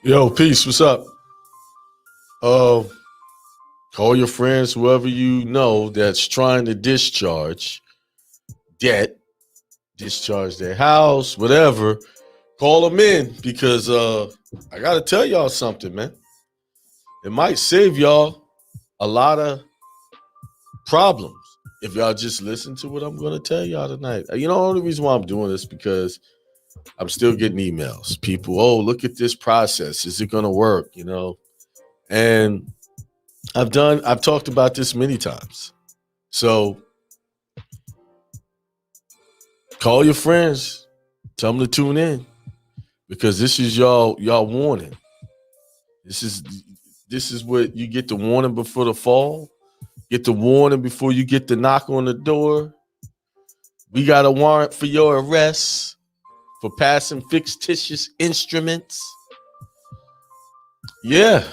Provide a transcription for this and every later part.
Yo, peace. What's up? Uh, Call your friends, whoever you know that's trying to discharge debt, discharge their house, whatever. Call them in because I gotta tell y'all something, man. It might save y'all a lot of problems if y'all just listen to what I'm gonna tell y'all tonight. You know, the only reason why I'm doing this because I'm still getting emails. People, oh, look at this process. Is it gonna work? And I've talked about this many times. So call your friends, tell them to tune in because this is y'all warning. This is this is what you get the warning before the fall. Get the warning before you get the knock on the door. We got a warrant for your arrest for passing fictitious instruments. Yeah,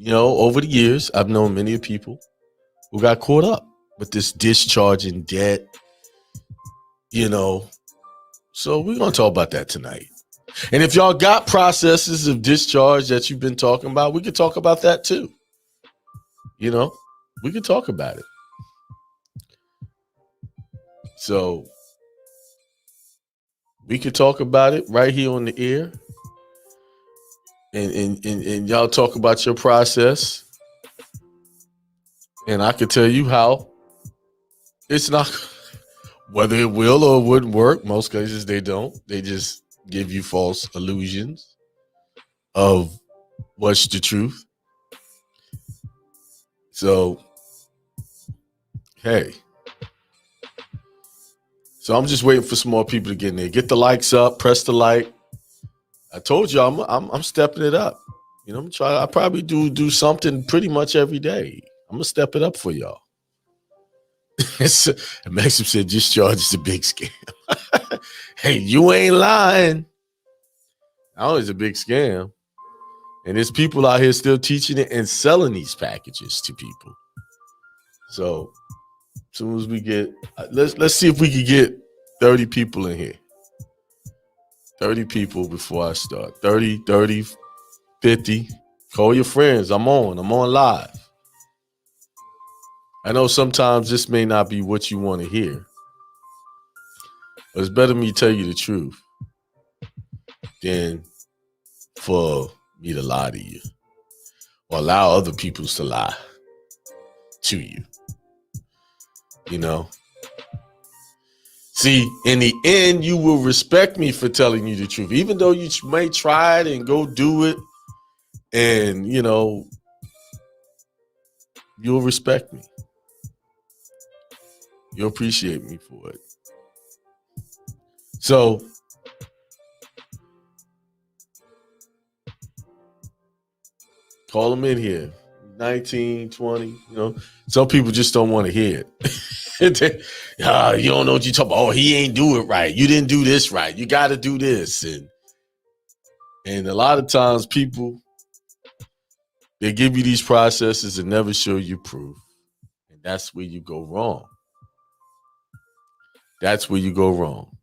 over the years, I've known many people who got caught up with this discharging debt. You know, so we're gonna talk about that tonight. And if y'all got processes of discharge that you've been talking about, we could talk about that too. You know, we could talk about it. So we could talk about it right here on the air. And y'all talk about your process. And I could tell you how it's not, whether it will or wouldn't work. Most cases they don't. They just give you false illusions of what's the truth. So, hey. So I'm just waiting for some more people to get in there. Get the likes up, press the like. I told you I'm stepping it up. I'm trying. I probably do something pretty much every day. I'm gonna step it up for y'all. And Maxim said discharge is a big scam. Hey, you ain't lying. I know it's a big scam. And there's people out here still teaching it and selling these packages to people. So as soon as we get, let's see if we can get 30 people in here. 30 people before I start. 30, 50. Call your friends. I'm on live. I know sometimes this may not be what you want to hear, but it's better me tell you the truth than for me to lie to you or allow other people to lie to you. See, in the end, you will respect me for telling you the truth, even though you may try it and go do it, and you'll respect me. You'll appreciate me for it. So call them in here. 19, 20, some people just don't want to hear it. You don't know what you're talking about. Oh, he ain't do it right. You didn't do this right. You got to do this. And a lot of times people, they give you these processes and never show you proof. And that's where you go wrong. That's where you go wrong.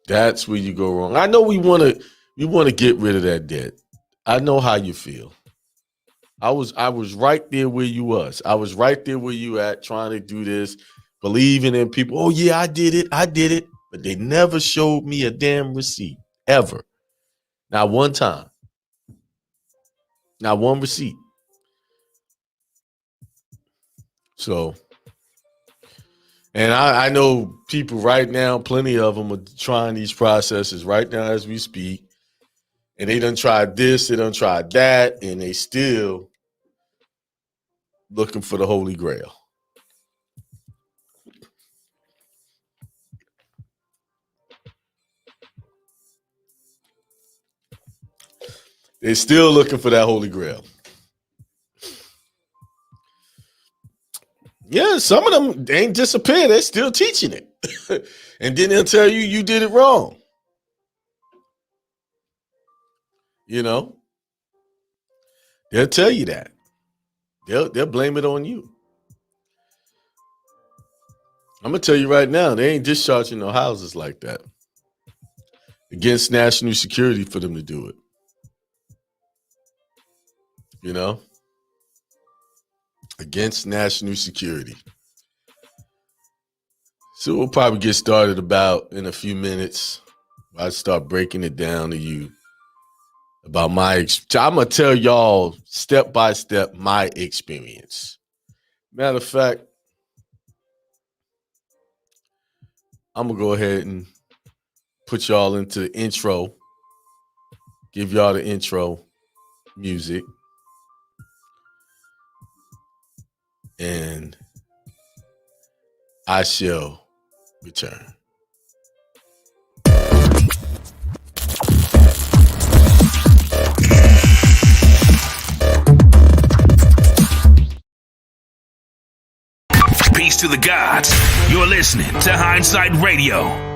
That's where you go wrong. I know we want to get rid of that debt. I know how you feel. I was right there where you was. I was right there where you at, trying to do this, believing in people. Oh yeah, I did it. But they never showed me a damn receipt ever. Not one time. Not one receipt. So, and I know people right now, plenty of them are trying these processes right now as we speak. And they done tried this, they done tried that, and they still looking for the Holy Grail. They're still looking for that Holy Grail. Yeah, some of them ain't disappeared. They're still teaching it. And then they'll tell you did it wrong. They'll tell you that. They'll blame it on you. I'm gonna tell you right now, they ain't discharging no houses like that. Against national security for them to do it. You know? Against national security. So we'll probably get started about in a few minutes. I'll start breaking it down to you about I'm gonna tell y'all step by step my experience. Matter of fact, I'm gonna go ahead and put y'all into the intro, give y'all the intro music, and I shall return. Peace to the gods. You're listening to Hindsight Radio.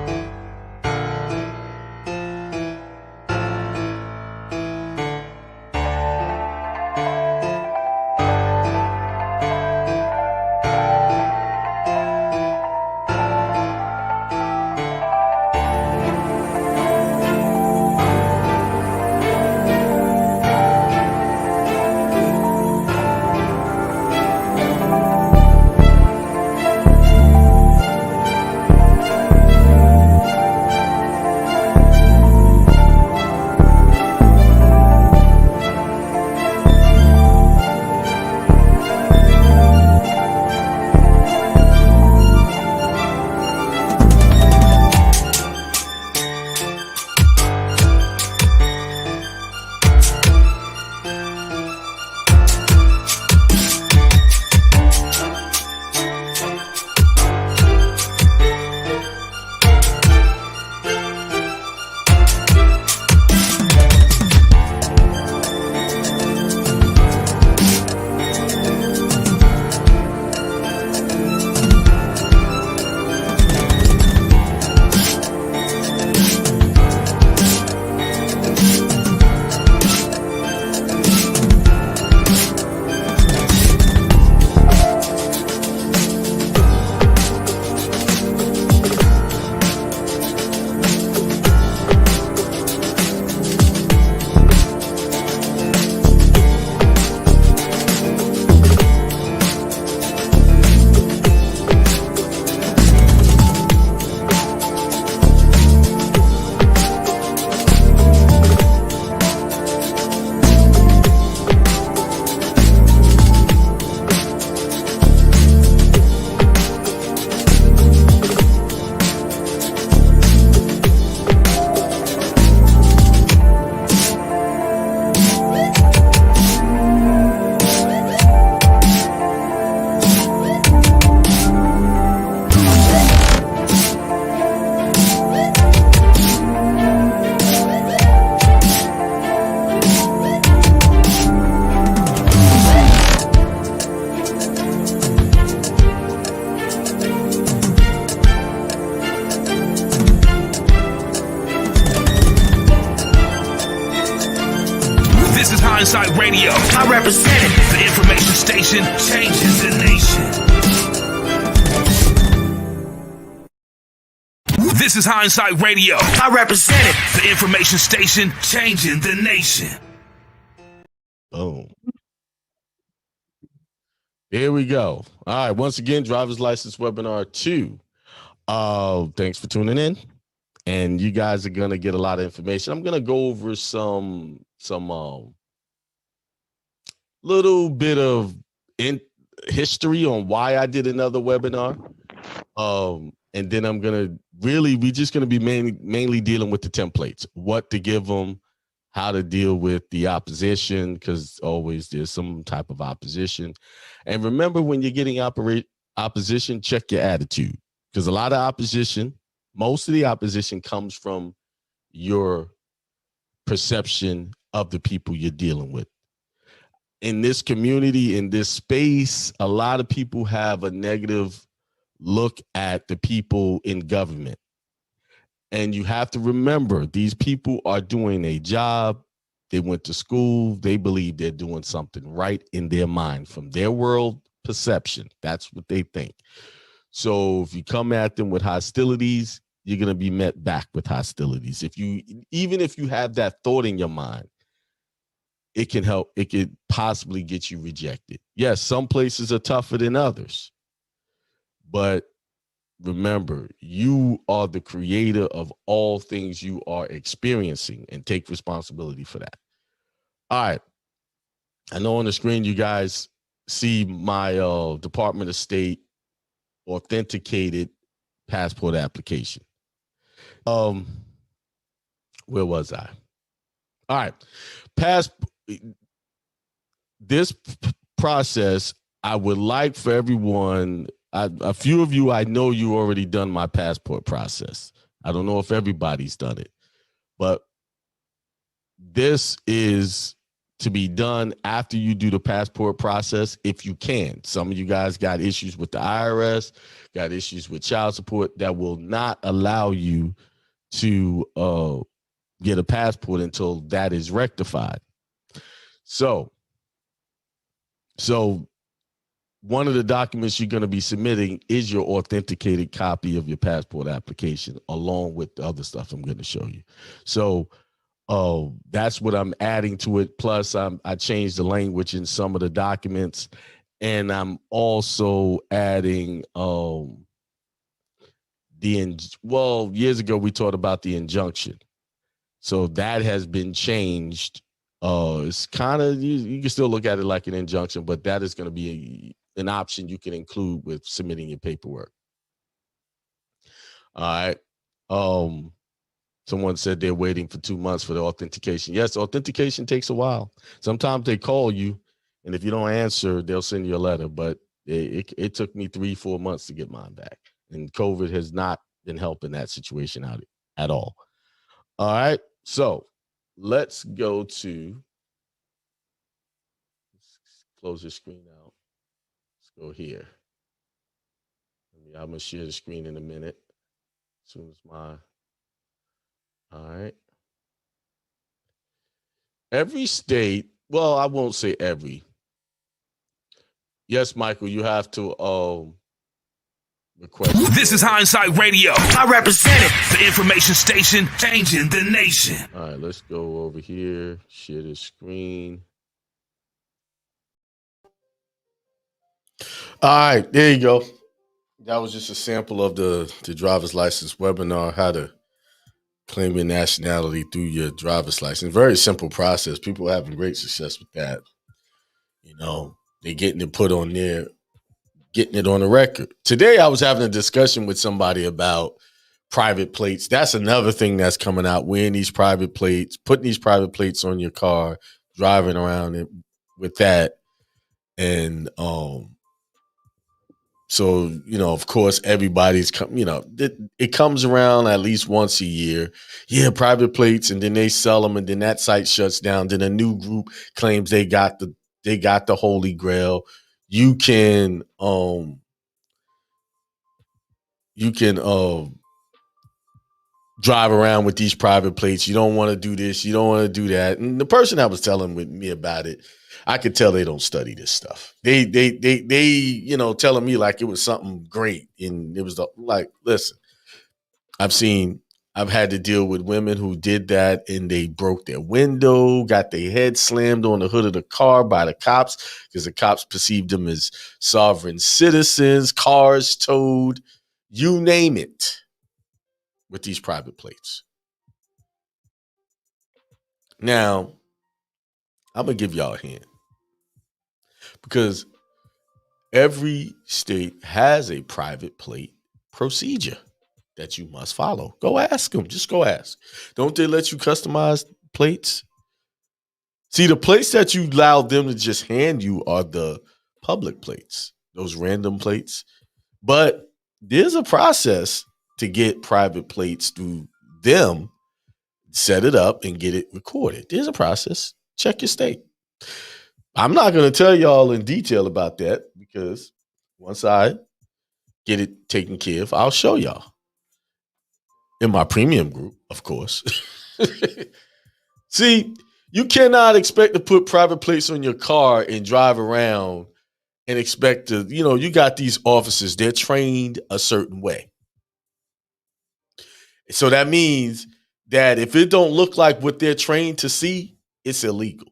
Hindsight Radio. I represent it. The information station changes the nation. This is Hindsight Radio. I represent it. The information station changing the nation. Boom. Here we go. All right. Once again, driver's license webinar 2. Thanks for tuning in. And you guys are going to get a lot of information. I'm going to go over some little bit of history on why I did another webinar. And then I'm going to we're just going to be mainly dealing with the templates, what to give them, how to deal with the opposition, because always there's some type of opposition. And remember, when you're getting opposition, check your attitude, because a lot of opposition, most of the opposition comes from your perception of the people you're dealing with. In this community, in this space, a lot of people have a negative look at the people in government. And you have to remember, these people are doing a job. They went to school. They believe they're doing something right in their mind from their world perception. That's what they think. So if you come at them with hostilities, you're going to be met back with hostilities. Even if you have that thought in your mind, it can help. It could possibly get you rejected. Yes, some places are tougher than others, but remember, you are the creator of all things you are experiencing, and take responsibility for that. All right. I know on the screen you guys see my Department of State authenticated passport application. Where was I? All right. This process, I would like for everyone, a few of you, I know you already done my passport process. I don't know if everybody's done it, but this is to be done after you do the passport process, if you can. Some of you guys got issues with the IRS, got issues with child support that will not allow you to get a passport until that is rectified. So one of the documents you're going to be submitting is your authenticated copy of your passport application, along with the other stuff I'm going to show you. So that's what I'm adding to it. Plus, I changed the language in some of the documents, and I'm also adding years ago we talked about the injunction, so that has been changed. It's kind of you can still look at it like an injunction, but that is going to be an option you can include with submitting your paperwork. All right. Someone said they're waiting for 2 months for the authentication. Yes, authentication takes a while. Sometimes they call you, and if you don't answer, they'll send you a letter. But it took me 3-4 months to get mine back. And COVID has not been helping that situation out at all. All right, so let's go to, close the screen out. Let's go here. I'm going to share the screen in a minute. As soon as all right. Every state, well, I won't say every. Yes, Michael, you have to request. This is Hindsight Radio. I represent it. The information station changing the nation. All right, let's go over here, share the screen. All right, there you go. That was just a sample of the driver's license webinar, how to claim your nationality through your driver's license. Very simple process. People are having great success with that. You know, they're getting it put on there, getting it on the record. Today, I was having a discussion with somebody about private plates. That's another thing that's coming out, wearing these private plates, putting these private plates on your car, driving around with that. And so, you know, of course, everybody's it comes around at least once a year. Yeah, private plates, and then they sell them, and then that site shuts down. Then a new group claims they got the Holy Grail. You can drive around with these private plates. You don't want to do this. You don't want to do that. And the person that was telling me about it, I could tell they don't study this stuff. They telling me like it was something great. And it was like, listen, I've had to deal with women who did that, and they broke their window, got their head slammed on the hood of the car by the cops because the cops perceived them as sovereign citizens, cars towed, you name it, with these private plates. Now, I'm going to give y'all a hint, because every state has a private plate procedure that you must follow. Go ask them. Just go ask. Don't they let you customize plates? See, the plates that you allow them to just hand you are the public plates, those random plates. But there's a process to get private plates through them, set it up, and get it recorded. There's a process. Check your state. I'm not going to tell y'all in detail about that, because once I get it taken care of, I'll show y'all in my premium group, of course. See, you cannot expect to put private plates on your car and drive around and expect to, you got these officers, they're trained a certain way. So that means that if it don't look like what they're trained to see, it's illegal.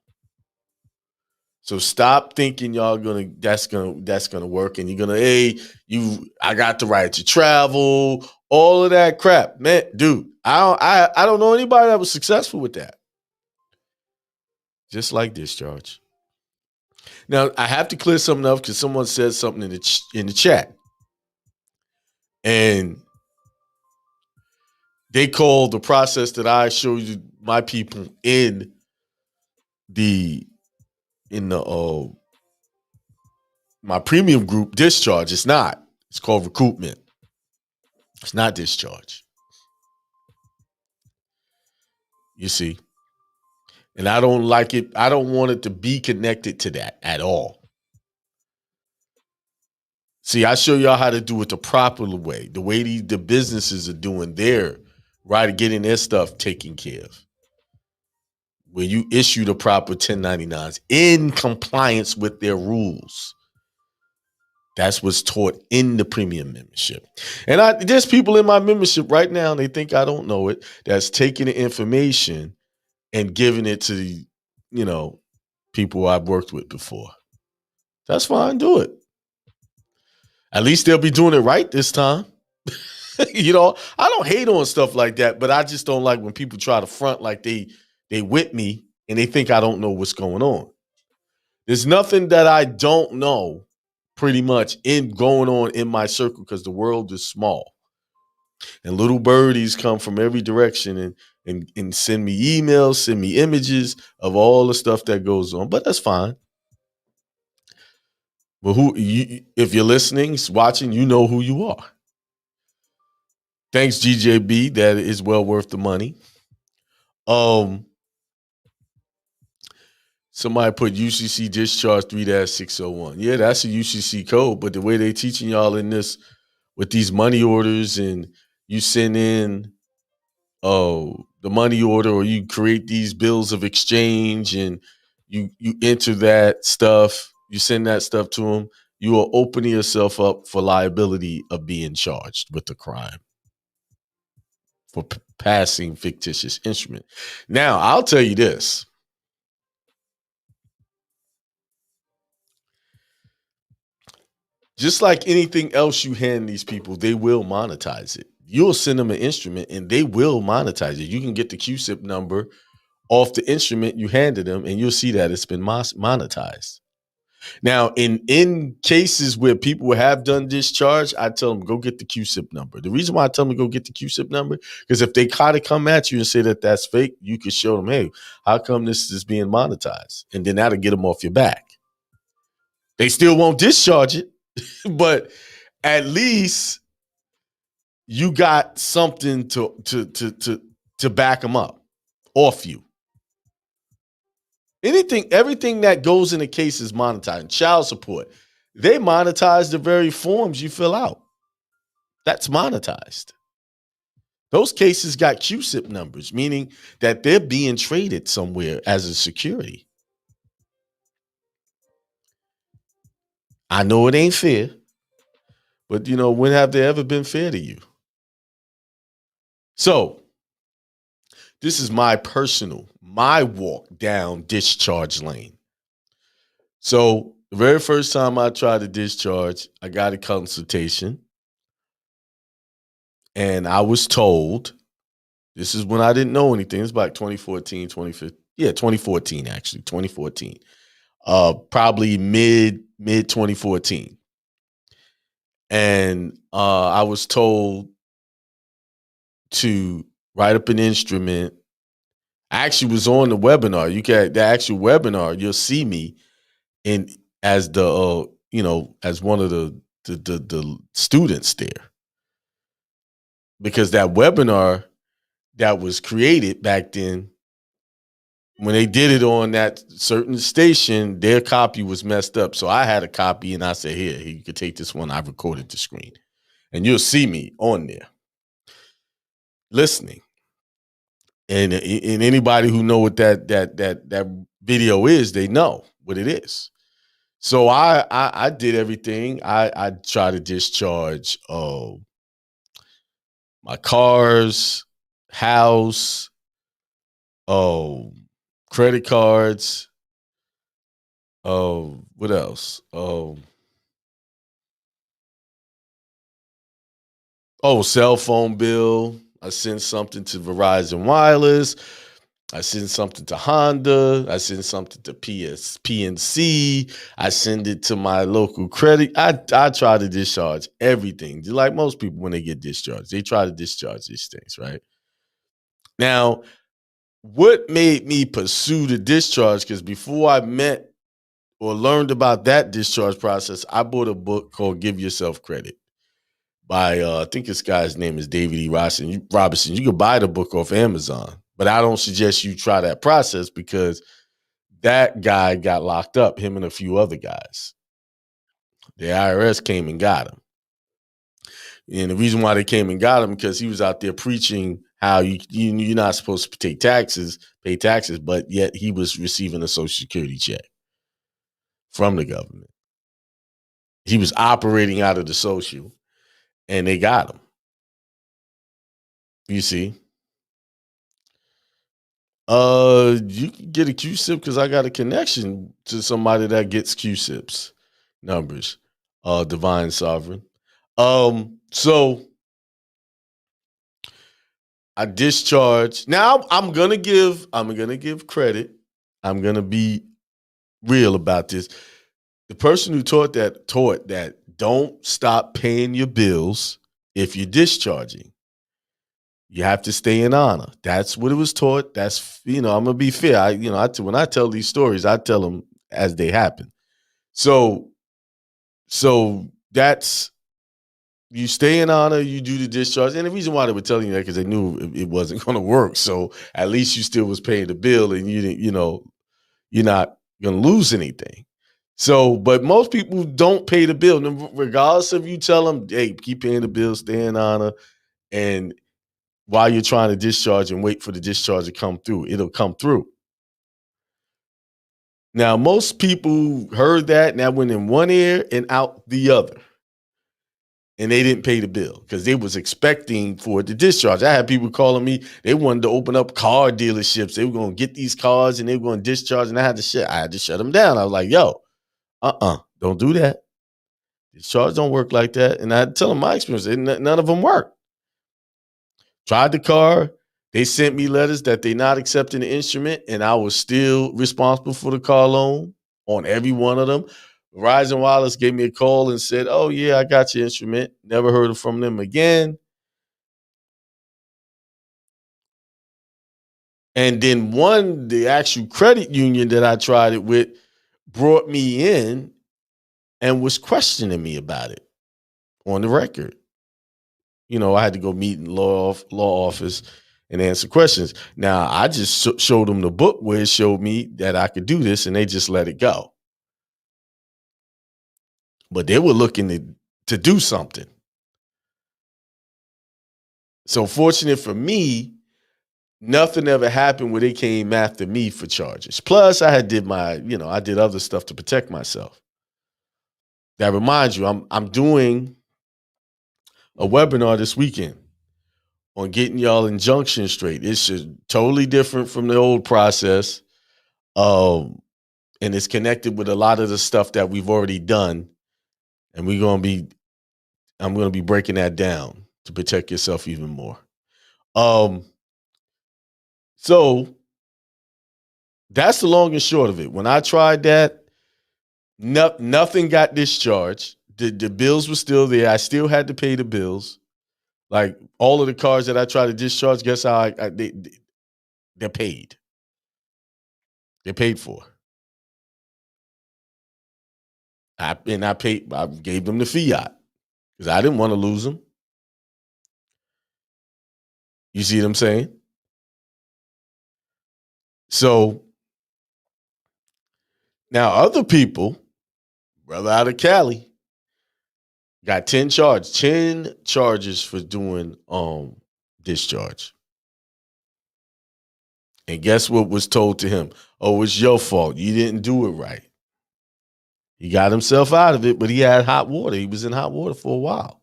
So stop thinking that's gonna work, and you're gonna, hey, I got the right to travel, all of that crap, man, dude. I don't know anybody that was successful with that. Just like discharge. Now I have to clear something up because someone said something in the chat, and they called the process that I showed you my people in the my premium group discharge. It's not. It's called recoupment. It's not discharge. You see? And I don't like it. I don't want it to be connected to that at all. See, I show y'all how to do it the proper way, the way the businesses are doing their, right, getting their stuff taken care of. Where you issue the proper 1099s in compliance with their rules. That's what's taught in the premium membership. And there's people in my membership right now, and they think I don't know it, that's taking the information and giving it to, people I've worked with before. That's fine. Do it. At least they'll be doing it right this time. I don't hate on stuff like that, but I just don't like when people try to front like they with me and they think I don't know what's going on. There's nothing that I don't know pretty much going on in my circle because the world is small. And little birdies come from every direction and send me emails, send me images of all the stuff that goes on. But that's fine. But if you're listening, watching, you know who you are. Thanks, GJB. That is well worth the money. Somebody put UCC discharge 3-601. Yeah, that's a UCC code, but the way they teaching y'all in this with these money orders, and you send in the money order, or you create these bills of exchange, and you enter that stuff, you send that stuff to them, you are opening yourself up for liability of being charged with the crime for passing fictitious instrument. Now, I'll tell you this. Just like anything else you hand these people, they will monetize it. You'll send them an instrument and they will monetize it. You can get the QSIP number off the instrument you handed them, and you'll see that it's been monetized. Now, in cases where people have done discharge, I tell them, go get the QSIP number. The reason why I tell them to go get the QSIP number, because if they kind of come at you and say that that's fake, you can show them, hey, how come this is being monetized? And then that'll get them off your back. They still won't discharge it, but at least you got something to back them up off you. Everything that goes in a case is monetized. Child support, they monetize the very forms you fill out. That's monetized. Those cases got QSIP numbers, meaning that they're being traded somewhere as a security. I know it ain't fair, but when have they ever been fair to you? So this is my walk down discharge lane. So the very first time I tried to discharge, I got a consultation. And I was told, this is when I didn't know anything. It's about 2014, 2015. Yeah, 2014, actually, 2014. Probably mid 2014. And I was told to write up an instrument. I actually was on the webinar. You get the actual webinar. You'll see me as the as one of the students there, because that webinar that was created back then, when they did it on that certain station, their copy was messed up. So I had a copy, and I said, here, you could take this one. I recorded the screen, and you'll see me on there listening. And anybody who know what that video is, they know what it is. So I did everything. I try to discharge my cars, house, credit cards. What else? Cell phone bill. I sent something to Verizon Wireless. I send something to Honda. I send something to PNC. I send it to my local credit. I try to discharge everything. Just like most people when they get discharged, they try to discharge these things, right? Now, what made me pursue the discharge? Because before I met or learned about that discharge process, I bought a book called Give Yourself Credit by I think this guy's name is David E. Robinson. You can buy the book off Amazon, but I don't suggest you try that process because that guy got locked up, him and a few other guys. The IRS came and got him. And the reason why they came and got him because he was out there preaching how you're not supposed to pay taxes, but yet he was receiving a Social Security check from the government. He was operating out of the social, and they got him. You see, you can get a Q-SIP because I got a connection to somebody that gets Q-SIPs numbers. Divine Sovereign. So I discharged. Now I'm gonna give credit. I'm gonna be real about this. The person who taught that don't stop paying your bills if you're discharging. You have to stay in honor. That's what it was taught. That's I'm gonna be fair. When I tell these stories, I tell them as they happen. So that's you stay in honor, you do the discharge. And the reason why they were telling you that because they knew it wasn't going to work. So at least you still was paying the bill and you didn't, you're not going to lose anything. So, but most people don't pay the bill, regardless of you tell them, hey, keep paying the bill, stay in honor. And while you're trying to discharge and wait for the discharge to come through, it'll come through. Now, most people heard that and that went in one ear and out the other. And they didn't pay the bill because they was expecting for it to discharge. I had people calling me. They wanted to open up car dealerships. They were going to get these cars and they were going to discharge. And I had to shut them down. I was like, yo, don't do that. Discharge don't work like that. And I had to tell them my experience. None of them worked. Tried the car. They sent me letters that they not accepting the instrument. And I was still responsible for the car loan on every one of them. Verizon Wireless gave me a call and said, oh, yeah, I got your instrument. Never heard from them again. And then the actual credit union that I tried it with brought me in and was questioning me about it on the record. I had to go meet in law office and answer questions. Now, I just showed them the book where it showed me that I could do this, and they just let it go. But they were looking to do something. So fortunate for me, nothing ever happened where they came after me for charges. Plus, I did other stuff to protect myself. That reminds you, I'm doing a webinar this weekend on getting y'all injunction straight. It's just totally different from the old process. And it's connected with a lot of the stuff that we've already done. And I'm going to be breaking that down to protect yourself even more. So that's the long and short of it. When I tried that, nothing got discharged. The bills were still there. I still had to pay the bills. Like all of the cars that I tried to discharge, guess how they're paid. They're paid for. I gave them the fiat because I didn't want to lose them. You see what I'm saying? So now other people, brother out of Cali, got 10 charges for doing discharge. And guess what was told to him? Oh, it's your fault. You didn't do it right. He got himself out of it, but he had hot water. He was in hot water for a while.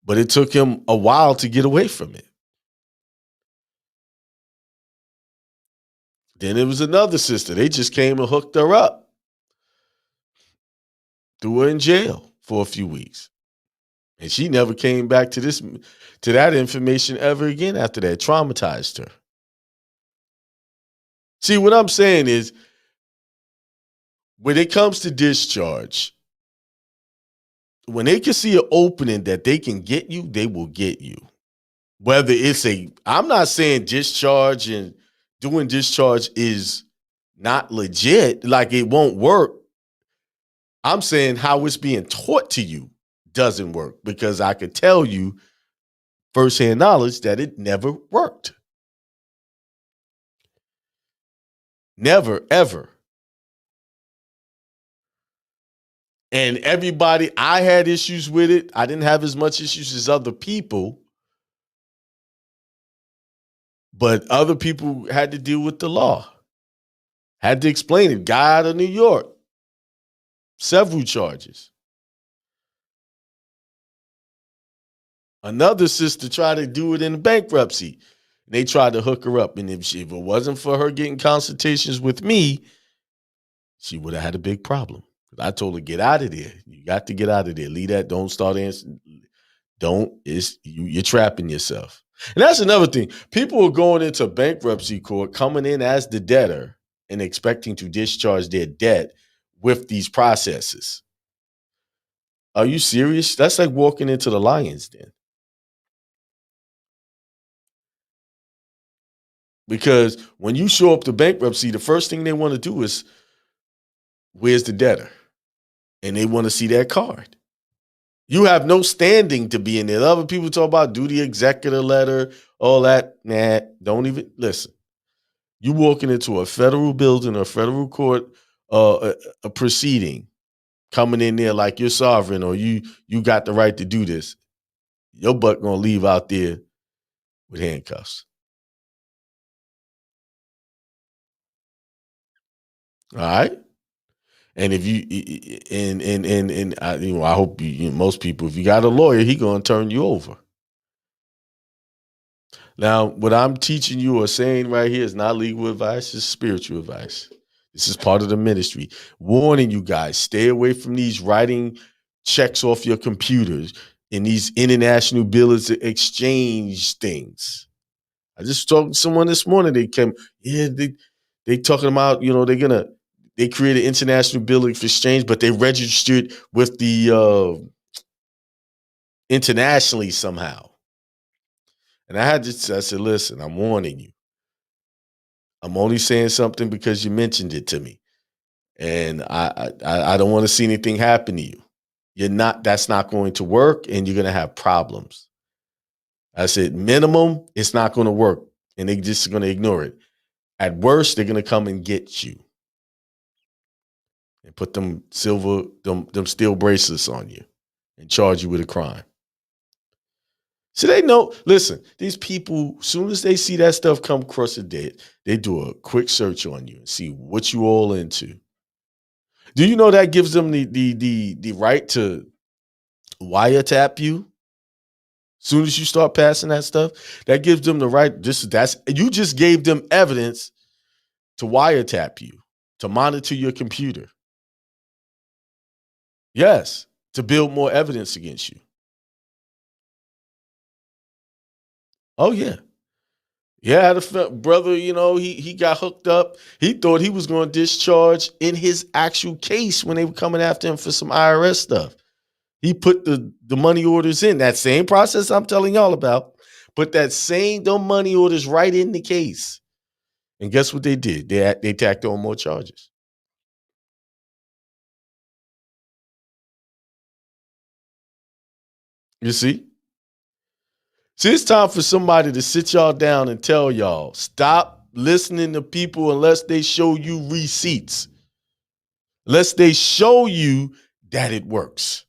But it took him a while to get away from it. Then there was another sister. They just came and hooked her up. Threw her in jail for a few weeks. And she never came back to that information ever again after that. Traumatized her. See, what I'm saying is, when it comes to discharge, when they can see an opening that they can get you, they will get you. Whether I'm not saying discharge and doing discharge is not legit, like it won't work. I'm saying how it's being taught to you doesn't work, because I could tell you firsthand knowledge that it never worked. Never, ever. And everybody, I had issues with it. I didn't have as much issues as other people. But other people had to deal with the law. Had to explain it. Guy out of New York. Several charges. Another sister tried to do it in bankruptcy. They tried to hook her up. And if it wasn't for her getting consultations with me, she would have had a big problem. I told her, get out of there. You got to get out of there. Leave that. Don't start answering. You're trapping yourself. And that's another thing. People are going into bankruptcy court, coming in as the debtor and expecting to discharge their debt with these processes. Are you serious? That's like walking into the lion's den. Because when you show up to bankruptcy, the first thing they want to do is, where's the debtor? And they want to see that card. You have no standing to be in there. Other people talk about do the executor letter, all that. Nah, don't even listen. You walking into a federal building or federal court, a proceeding, coming in there like you're sovereign or you got the right to do this. Your butt gonna leave out there with handcuffs. All right. And if you I hope most people, if you got a lawyer, he gonna turn you over. Now, what I'm teaching you or saying right here is not legal advice, it's spiritual advice. This is part of the ministry. Warning you guys, stay away from these writing checks off your computers and these international bills of exchange things. I just talked to someone this morning. They talking about, they created international bill of exchange, but they registered with the internationally somehow. And I said, listen, I'm warning you. I'm only saying something because you mentioned it to me. And I don't want to see anything happen to you. That's not going to work, and you're going to have problems. I said, minimum, it's not going to work. And they're just going to ignore it. At worst, they're going to come and get you. And put them steel bracelets on you and charge you with a crime. So they know, listen, these people, as soon as they see that stuff come across the dead, they do a quick search on you and see what you all into. Do you know that gives them the right to wiretap you? As soon as you start passing that stuff, that gives them the right. You just gave them evidence to wiretap you, to monitor your computer. Yes, to build more evidence against you. Oh, yeah. Yeah, I had a brother, he got hooked up. He thought he was going to discharge in his actual case when they were coming after him for some IRS stuff. He put the money orders in. That same process I'm telling y'all about. Put the money orders right in the case. And guess what they did? They tacked on more charges. You see? See, it's time for somebody to sit y'all down and tell y'all, stop listening to people unless they show you receipts. Unless they show you that it works.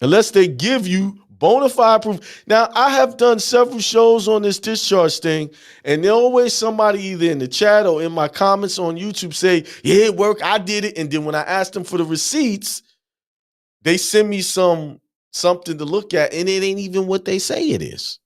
Unless they give you Bona fide proof. Now, I have done several shows on this discharge thing, and there's always somebody either in the chat or in my comments on YouTube say, yeah, it worked, I did it. And then when I ask them for the receipts, they send me something to look at, and it ain't even what they say it is.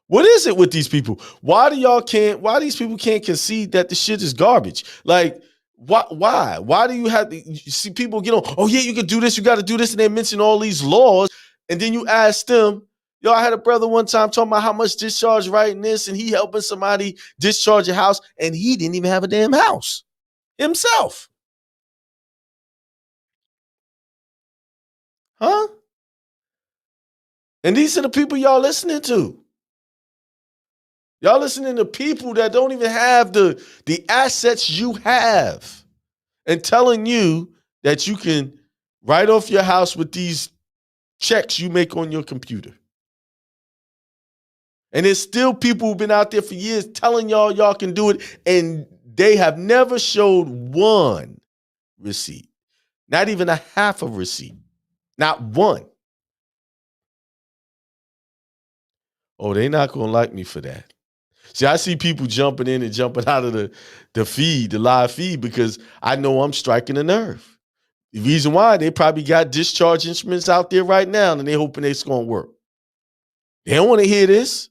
What is it with these people? Why these people can't concede that the shit is garbage? Like, why? Why do you have to, you see people get on, oh yeah, you can do this, you got to do this, and they mention all these laws, and then you ask them, yo, I had a brother one time talking about how much discharge writing this, and he helping somebody discharge a house, and he didn't even have a damn house himself. Huh? And these are the people y'all listening to. Y'all listening to people that don't even have the assets you have and telling you that you can write off your house with these checks you make on your computer. And there's still people who've been out there for years telling y'all can do it, and they have never showed one receipt, not even a half a receipt, not one. Oh, they're not going to like me for that. See, I see people jumping in and jumping out of the live feed, because I know I'm striking a nerve. The reason why, they probably got discharge instruments out there right now, and they're hoping it's going to work. They don't want to hear this.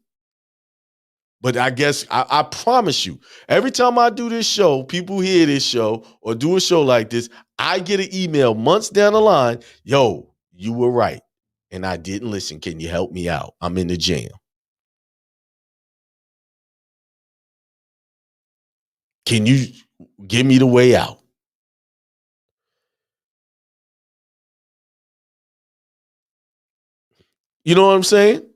But I guess, I promise you, every time I do this show, people hear this show or do a show like this, I get an email months down the line, yo, you were right, and I didn't listen. Can you help me out? I'm in the jam. Can you give me the way out? You know what I'm saying?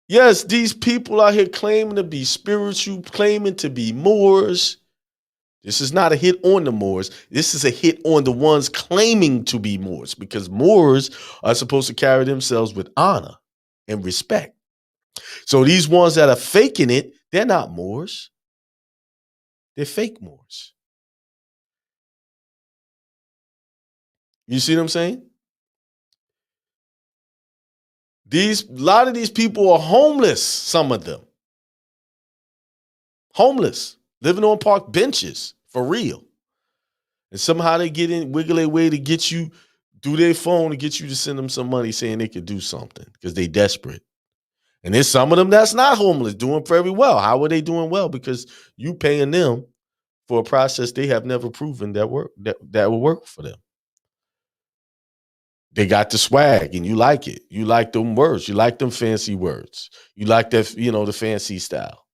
Yes, these people out here claiming to be spiritual, claiming to be Moors. This is not a hit on the Moors. This is a hit on the ones claiming to be Moors, because Moors are supposed to carry themselves with honor and respect. So these ones that are faking it, they're not Moors. They're fake Moors. You see what I'm saying? A lot of these people are homeless, some of them. Homeless, living on park benches, for real. And somehow they get in, wiggle their way to get you, through their phone, to get you to send them some money saying they could do something because they desperate. And there's some of them that's not homeless, doing very well. How are they doing well? Because you paying them for a process they have never proven that will work for them. They got the swag and you like it. You like them words. You like them fancy words. You like that, the fancy style.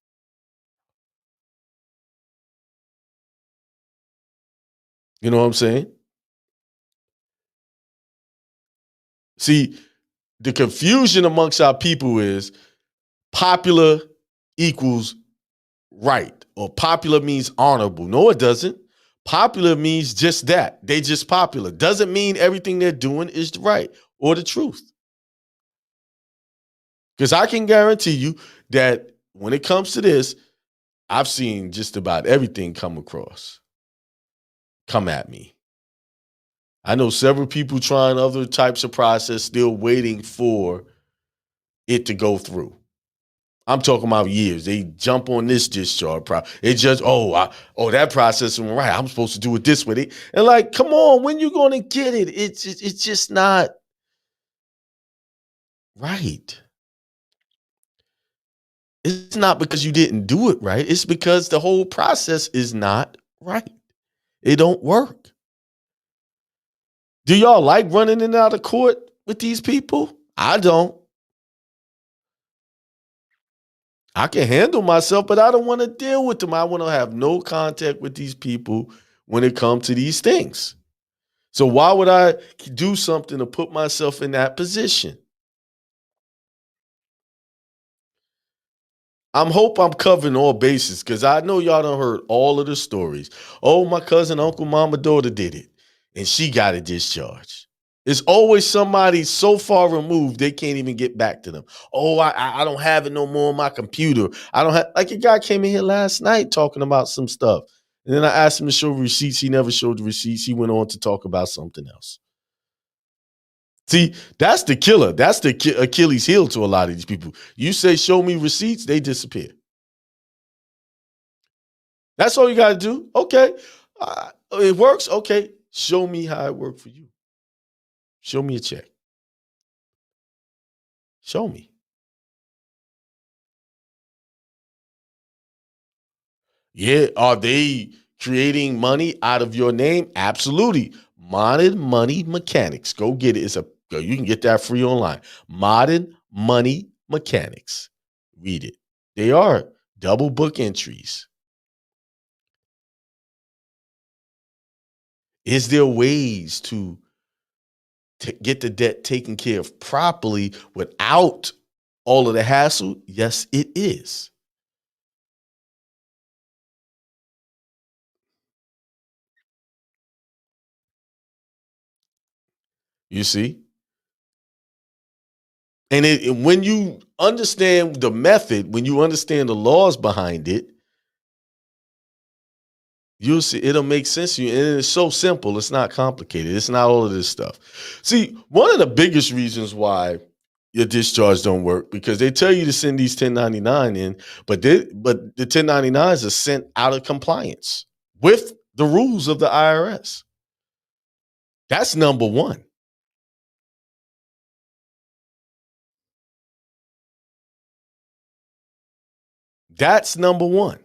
You know what I'm saying? See, the confusion amongst our people is popular equals right, or popular means honorable. No, it doesn't. Popular means just that. They just popular. Doesn't mean everything they're doing is the right or the truth. Because I can guarantee you that when it comes to this, I've seen just about everything come at me. I know several people trying other types of process, still waiting for it to go through. I'm talking about years. They jump on this discharge process. It just, that process went right. I'm supposed to do it this way. And like, come on, when you going to get it? It's just not right. It's not because you didn't do it right. It's because the whole process is not right. It don't work. Do y'all like running in and out of court with these people? I don't. I can handle myself, but I don't want to deal with them. I want to have no contact with these people when it comes to these things. So why would I do something to put myself in that position? I'm covering all bases, because I know y'all done heard all of the stories. Oh, my cousin, uncle, mama, daughter did it, and she got a discharge. It's always somebody so far removed they can't even get back to them. Oh, I don't have it no more on my computer. I don't have, like, a guy came in here last night talking about some stuff. And then I asked him to show receipts. He never showed the receipts. He went on to talk about something else. See, that's the killer. That's the Achilles heel to a lot of these people. You say, show me receipts, they disappear. That's all you got to do. Okay. It works. Okay. Show me how it worked for you. Show me a check. Show me. Yeah. Are they creating money out of your name? Absolutely. Modern Money Mechanics. Go get it. You can get that free online. Modern Money Mechanics. Read it. They are double book entries. Is there ways to get the debt taken care of properly without all of the hassle? Yes, it is. You see? And when you understand the method, when you understand the laws behind it, you'll see it'll make sense to you. And it's so simple. It's not complicated. It's not all of this stuff. See, one of the biggest reasons why your discharge don't work because they tell you to send these 1099 in, but the 1099s are sent out of compliance with the rules of the IRS. That's number one. That's number one.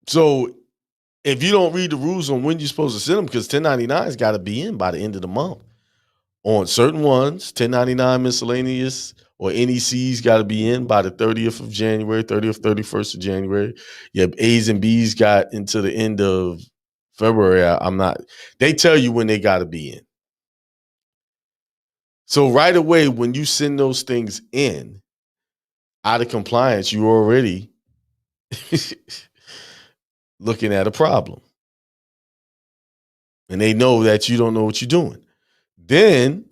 So if you don't read the rules on when you're supposed to send them, because 1099's got to be in by the end of the month. On certain ones, 1099 miscellaneous or NEC's got to be in by the 30th of January, 30th, 31st of January. Your A's and B's got into the end of February. They tell you when they got to be in. So right away, when you send those things in out of compliance, you're already looking at a problem. And they know that you don't know what you're doing. Then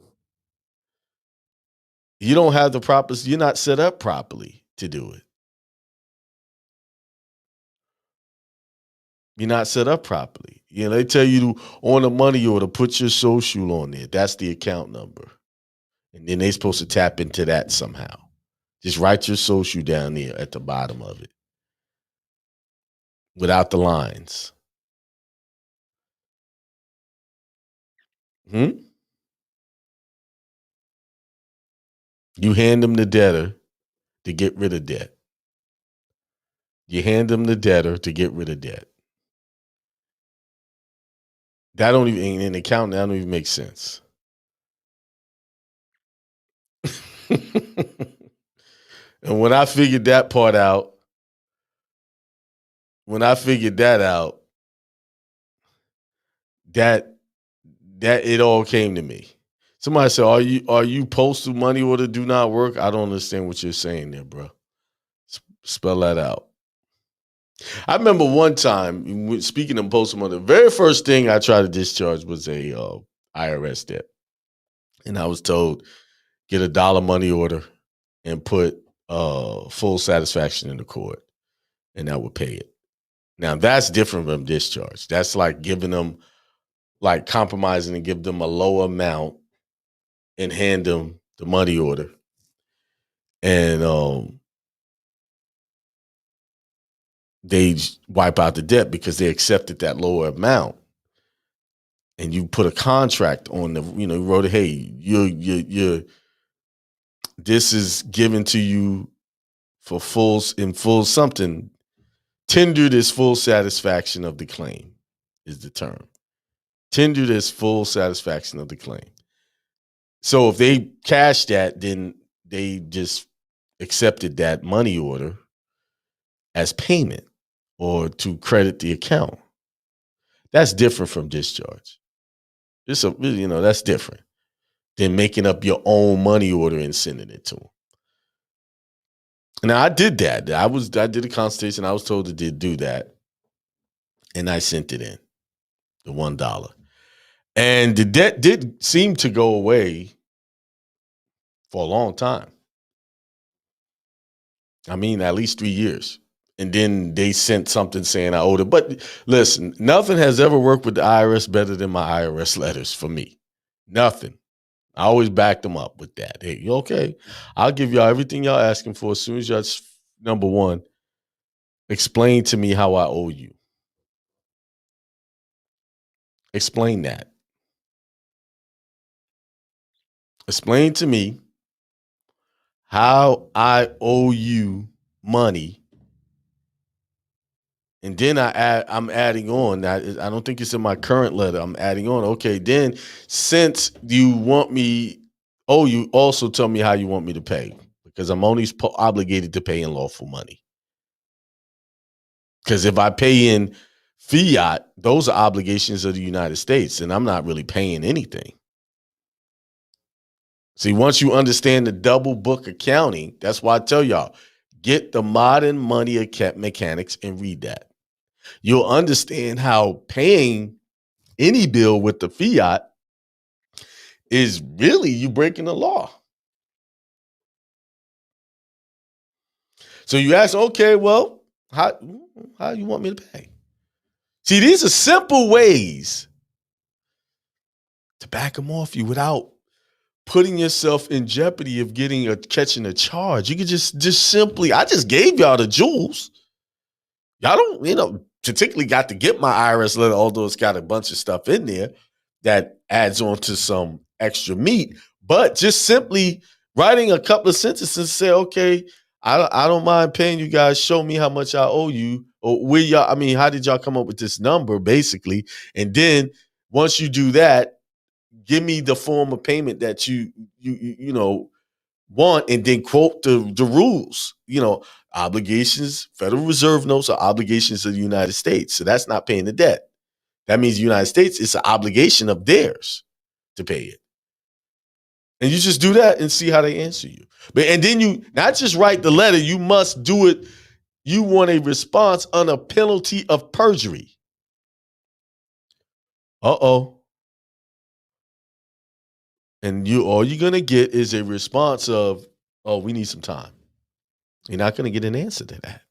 you don't have the proper, you're not set up properly to do it. You're not set up properly. You know, they tell you on the money order, put your social on there. That's the account number. And then they're supposed to tap into that somehow. Just write your social down there at the bottom of it without the lines. You hand them the debtor to get rid of debt. You hand them the debtor to get rid of debt. That don't even, in accounting, that don't even make sense. And when I figured that part out, that it all came to me. Somebody said, are you postal money order do not work? I don't understand what you're saying there, bro. Spell that out. I remember one time, speaking of postal money, the very first thing I tried to discharge was a IRS debt. And I was told, get $1 money order and put full satisfaction in the court, and that would pay it. Now, that's different from discharge. That's like giving them, like compromising and give them a low amount and hand them the money order. And they wipe out the debt because they accepted that lower amount. And you put a contract on the, you wrote, hey, you this is given to you for full something. Tender this full satisfaction of the claim is the term. Tender this full satisfaction of the claim. So if they cashed that, then they just accepted that money order as payment or to credit the account. That's different from discharge. That's different than making up your own money order and sending it to them. Now I did that. I did a consultation. I was told to do that, and I sent it in, the $1, and the debt did seem to go away for a long time. I mean, at least 3 years. And then they sent something saying I owed it. But listen, nothing has ever worked with the IRS better than my IRS letters for me. Nothing. I always back them up with that. Hey, okay, I'll give y'all everything y'all asking for as soon as y'all, number one, explain to me how I owe you. Explain that. Explain to me how I owe you money. And then I'm adding on. I don't think it's in my current letter. I'm adding on. Okay, then since you want me, you also tell me how you want me to pay, because I'm only obligated to pay in lawful money. Because if I pay in fiat, those are obligations of the United States, and I'm not really paying anything. See, once you understand the double book accounting, that's why I tell y'all, get the modern money mechanics and read that. You'll understand how paying any bill with the fiat is really you breaking the law. So you ask, okay, well, how you want me to pay? See, these are simple ways to back them off you without putting yourself in jeopardy of catching a charge. You could just simply, I just gave y'all the jewels. Y'all don't, particularly got to get my IRS letter, although it's got a bunch of stuff in there that adds on to some extra meat. But just simply writing a couple of sentences and say, okay, I don't mind paying you guys. Show me how much I owe you. Or how did y'all come up with this number, basically? And then once you do that, give me the form of payment that you want, and then quote the rules. Obligations, Federal Reserve notes are obligations of the United States. So that's not paying the debt. That means the United States, it's an obligation of theirs to pay it. And you just do that and see how they answer you. And then you not just write the letter, you must do it. You want a response on a penalty of perjury. And all you're going to get is a response of, oh, we need some time. You're not going to get an answer to that.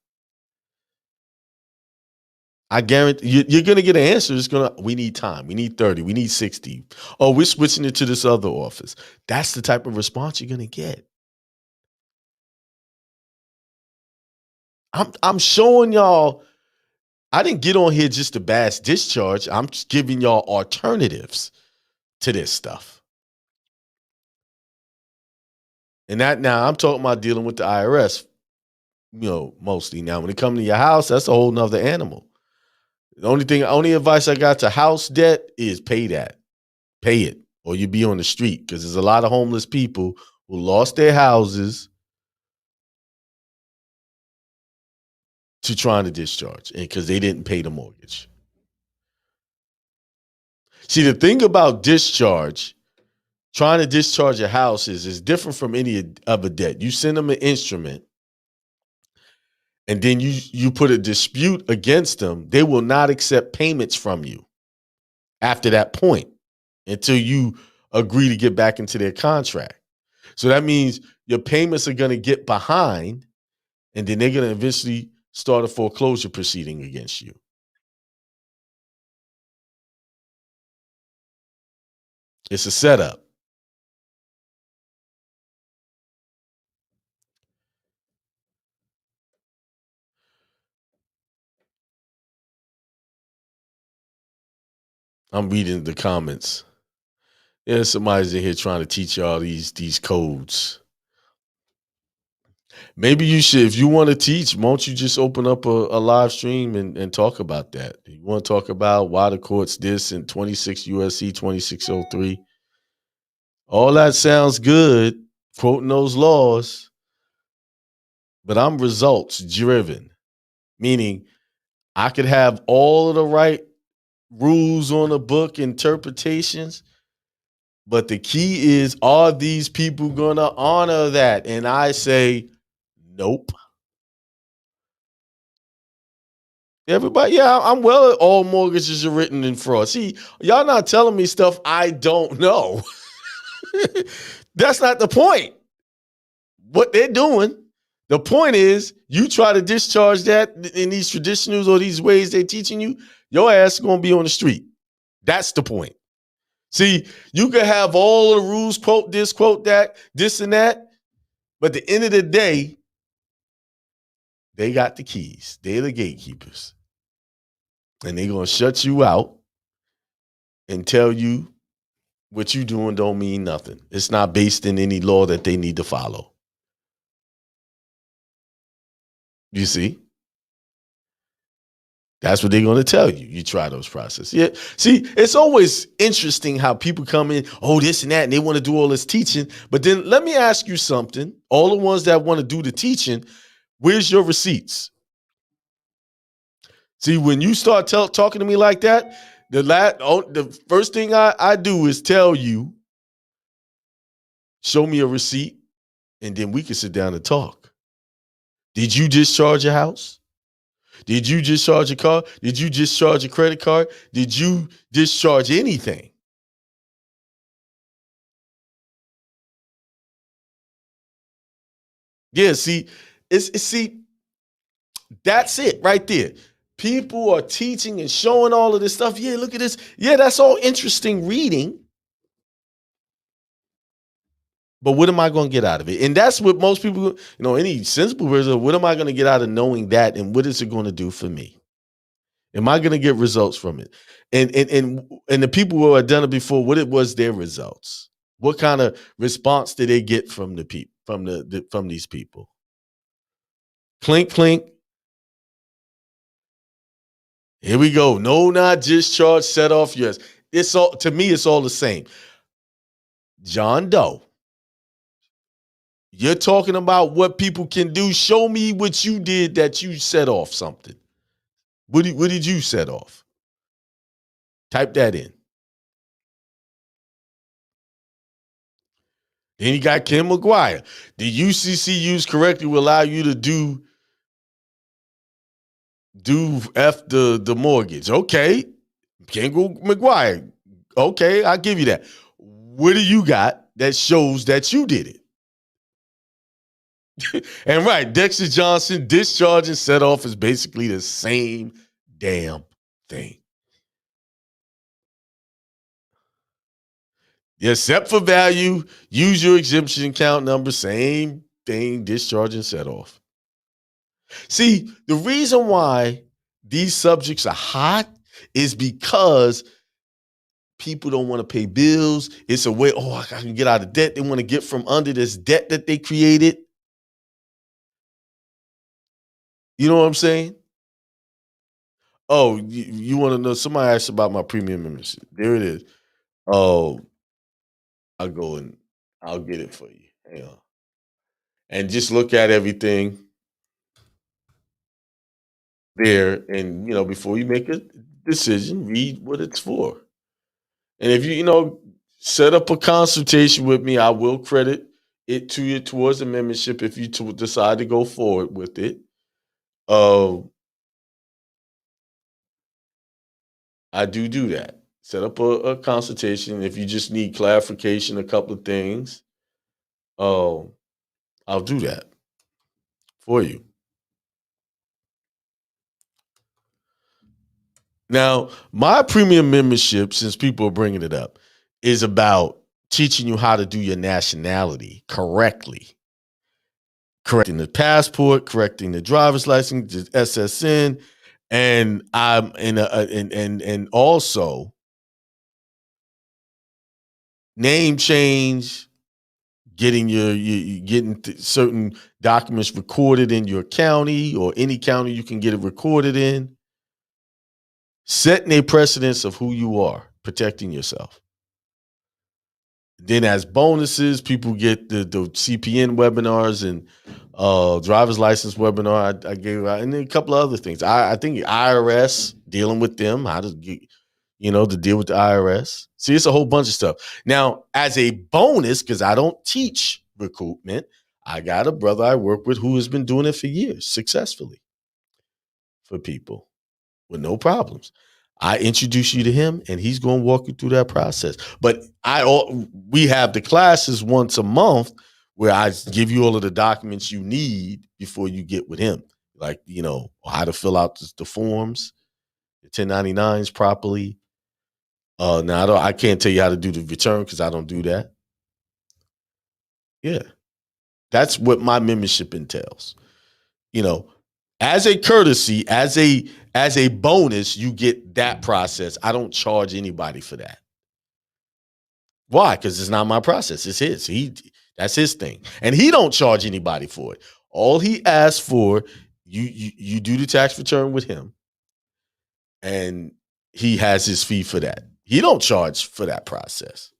I guarantee you're going to get an answer. We need time. We need 30. We need 60. Oh, we're switching it to this other office. That's the type of response you're going to get. I'm showing y'all, I didn't get on here just to bash discharge. I'm just giving y'all alternatives to this stuff. And that now I'm talking about dealing with the IRS, mostly. Now, when it comes to your house, that's a whole nother animal. The only advice I got to house debt is pay that. Pay it, or you be on the street, because there's a lot of homeless people who lost their houses to trying to discharge, and because they didn't pay the mortgage. See, the thing about discharge, trying to discharge a house is different from any other debt. You send them an instrument, and then you put a dispute against them. They will not accept payments from you after that point until you agree to get back into their contract. So that means your payments are going to get behind, and then they're going to eventually start a foreclosure proceeding against you. It's a setup. I'm reading the comments. Yeah, somebody's in here trying to teach y'all these codes. Maybe you should, if you want to teach, won't you just open up a live stream and talk about that? You want to talk about why the court's this in 26 USC 2603. All that sounds good, quoting those laws, but I'm results driven, meaning I could have all of the right rules on the book, interpretations, but the key is, are these people going to honor that? And I say, nope. Everybody, yeah, I'm well. All mortgages are written in fraud. See, y'all not telling me stuff I don't know. That's not the point. What they're doing, The point is, you try to discharge that in these traditionals or these ways they're teaching you, your ass is going to be on the street. That's the point. See, you can have all the rules, quote this, quote that, this and that, but at the end of the day, they got the keys. They're the gatekeepers. And they're going to shut you out and tell you what you doing don't mean nothing. It's not based in any law that they need to follow. You see? That's what they're going to tell you. You try those processes. Yeah. See, it's always interesting how people come in, oh, this and that, and they want to do all this teaching. But then let me ask you something. All the ones that want to do the teaching, where's your receipts? See, when you start talking to me like that, the first thing I do is tell you, show me a receipt, and then we can sit down and talk. Did you discharge your house? Did you discharge your car? Did you discharge your credit card? Did you discharge anything? Yeah, see, that's it right there. People are teaching and showing all of this stuff. Yeah, look at this. Yeah, that's all interesting reading. But what am I going to get out of it? And that's what most people, any sensible person, what am I going to get out of knowing that? And what is it going to do for me? Am I going to get results from it? And the people who had done it before, what it was their results? What kind of response did they get from the people, from these people? Clink, clink. Here we go. No, not discharge, set off. Yes. It's all, to me, it's all the same. John Doe. You're talking about what people can do. Show me what you did that you set off something. What did you set off? Type that in. Then you got Ken McGuire. The UCC correctly will allow you to do F the mortgage. Okay. Ken McGuire. Okay, I'll give you that. What do you got that shows that you did it? And right, Dexter Johnson, discharge and set off is basically the same damn thing. Yeah, except for value, use your exemption account number, same thing, discharge and set off. See, the reason why these subjects are hot is because people don't want to pay bills. It's a way, I can get out of debt. They want to get from under this debt that they created. You know what I'm saying? Oh, you want to know? Somebody asked about my premium membership. There it is. Oh, I'll go and I'll get it for you. Hang on. And just look at everything there. And, before you make a decision, read what it's for. And if you, set up a consultation with me, I will credit it to you towards the membership if you decide to go forward with it. I do that. Set up a consultation. If you just need clarification, a couple of things, I'll do that for you. Now, my premium membership, since people are bringing it up, is about teaching you how to do your nationality correctly. Correcting the passport, correcting the driver's license, the SSN, and I'm and also name change, getting getting certain documents recorded in your county or any county you can get it recorded in, setting a precedence of who you are, protecting yourself. Then as bonuses, people get the CPN webinars and driver's license webinar I gave out, and then a couple of other things. I think IRS, dealing with them, how to get, to deal with the IRS. See, it's a whole bunch of stuff. Now, as a bonus, because I don't teach recruitment, I got a brother I work with who has been doing it for years successfully for people with no problems. I introduce you to him, and he's going to walk you through that process. But we have the classes once a month where I give you all of the documents you need before you get with him. Like, how to fill out the forms, the 1099s properly. Now I can't tell you how to do the return because I don't do that. Yeah. That's what my membership entails. As a courtesy, as a bonus, you get that process. I don't charge anybody for that. Why? Because it's not my process. It's his. That's his thing. And he don't charge anybody for it. All he asks for, you do the tax return with him, and he has his fee for that. He don't charge for that process.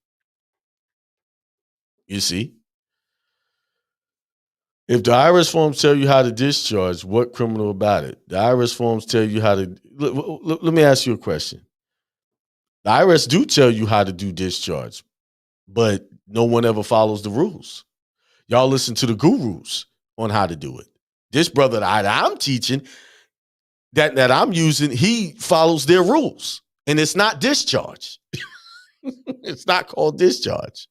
You see? If the IRS forms tell you how to discharge, what criminal about it? The IRS forms tell you how to. Let me ask you a question. The IRS do tell you how to do discharge, but no one ever follows the rules. Y'all listen to the gurus on how to do it. This brother that I'm teaching, that I'm using, he follows their rules, and it's not discharge. It's not called discharge.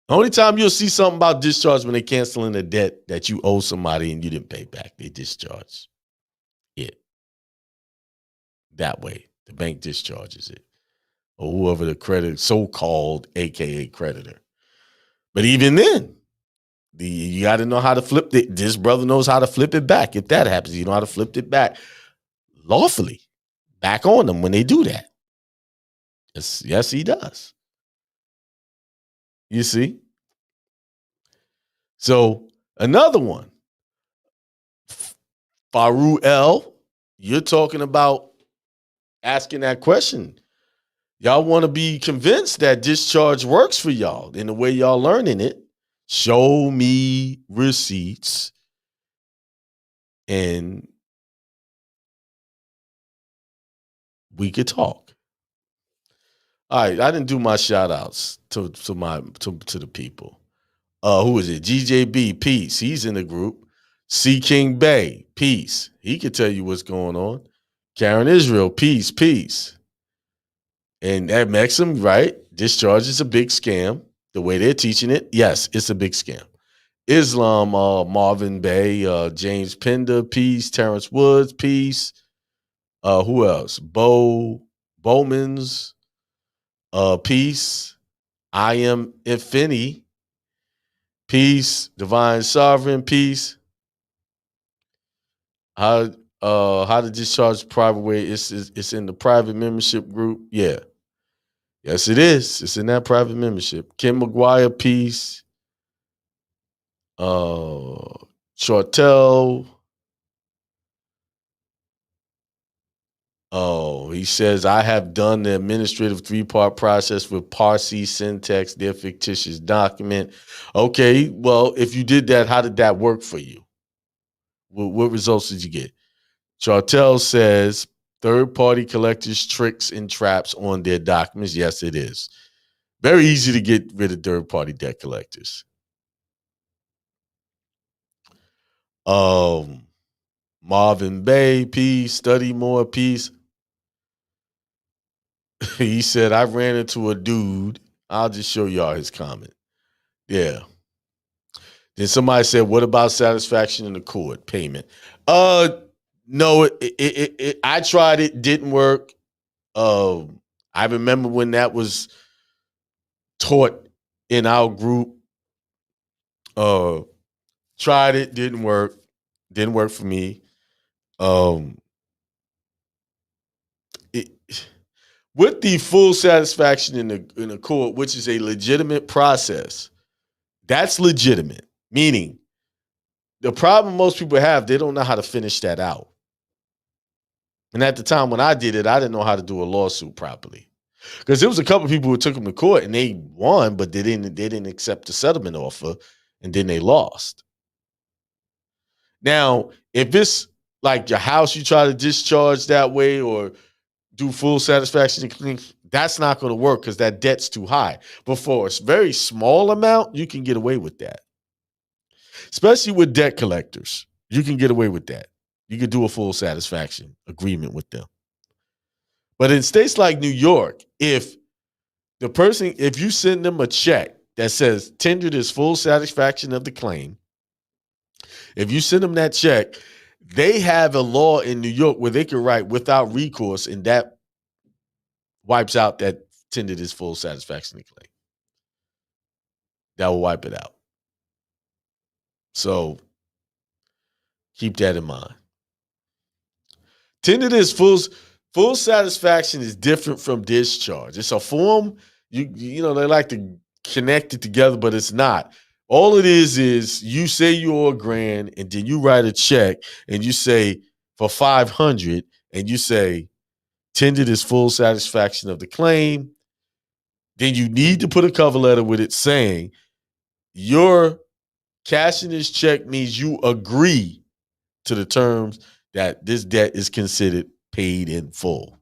The only time you'll see something about discharge when they're canceling a debt that you owe somebody and you didn't pay back. They discharge it that way. The bank discharges it, or whoever the so-called AKA creditor. But even then, you got to know how to flip it. This brother knows how to flip it back. If that happens, you know how to flip it back lawfully back on them when they do that. Yes, he does. You see? So another one, Faru L, you're talking about asking that question. Y'all want to be convinced that discharge works for y'all in the way y'all learning it. Show me receipts and we could talk. All right, I didn't do my shout outs to the people. Who is it? GJB, peace. He's in the group. C King Bay, peace. He could tell you what's going on. Karen Israel, peace. And that makes him right. Discharge is a big scam. The way they're teaching it, yes, it's a big scam. Islam, Marvin Bay, James Pender, peace. Terrence Woods, peace. Who else? Bowman's, peace. I am Infinity, peace. Divine Sovereign, peace. How to discharge private way? It's in the private membership group. Yeah. Yes, it is. It's in that private membership. Kim McGuire, peace. Shortell. Oh, he says, I have done the administrative 3-part process with Parsi, Syntax, their fictitious document. Okay, well, if you did that, how did that work for you? What results did you get? Chartel says, third-party collectors' tricks and traps on their documents. Yes, it is. Very easy to get rid of third-party debt collectors. Marvin Bay, peace. Study more, peace. He said, I ran into a dude. I'll just show y'all his comment. Yeah. Then somebody said, what about satisfaction in the court payment? No, I tried it, didn't work. I remember when that was taught in our group. Tried it, didn't work. Didn't work for me. With the full satisfaction in the court, which is a legitimate process, that's legitimate. Meaning, the problem most people have, they don't know how to finish that out. And at the time when I did it, I didn't know how to do a lawsuit properly. Because there was a couple of people who took them to court and they won, but they didn't accept the settlement offer, and then they lost. Now, if it's like your house you try to discharge that way or do full satisfaction, that's not going to work because that debt's too high. But for a very small amount, you can get away with that. Especially with debt collectors, you can get away with that. You can do a full satisfaction agreement with them. But in states like New York, if you send them a check that says tendered is full satisfaction of the claim. If you send them that check, they have a law in New York where they can write without recourse, and that wipes out that tendered is full satisfaction of the claim. That will wipe it out. So keep that in mind. Tendered is full satisfaction is different from discharge. It's a form, you know, they like to connect it together, but it's not. All it is you say you owe $1,000 and then you write a check and you say for 500 and you say tendered is full satisfaction of the claim. Then you need to put a cover letter with it saying your cashing this check means you agree to the terms that this debt is considered paid in full.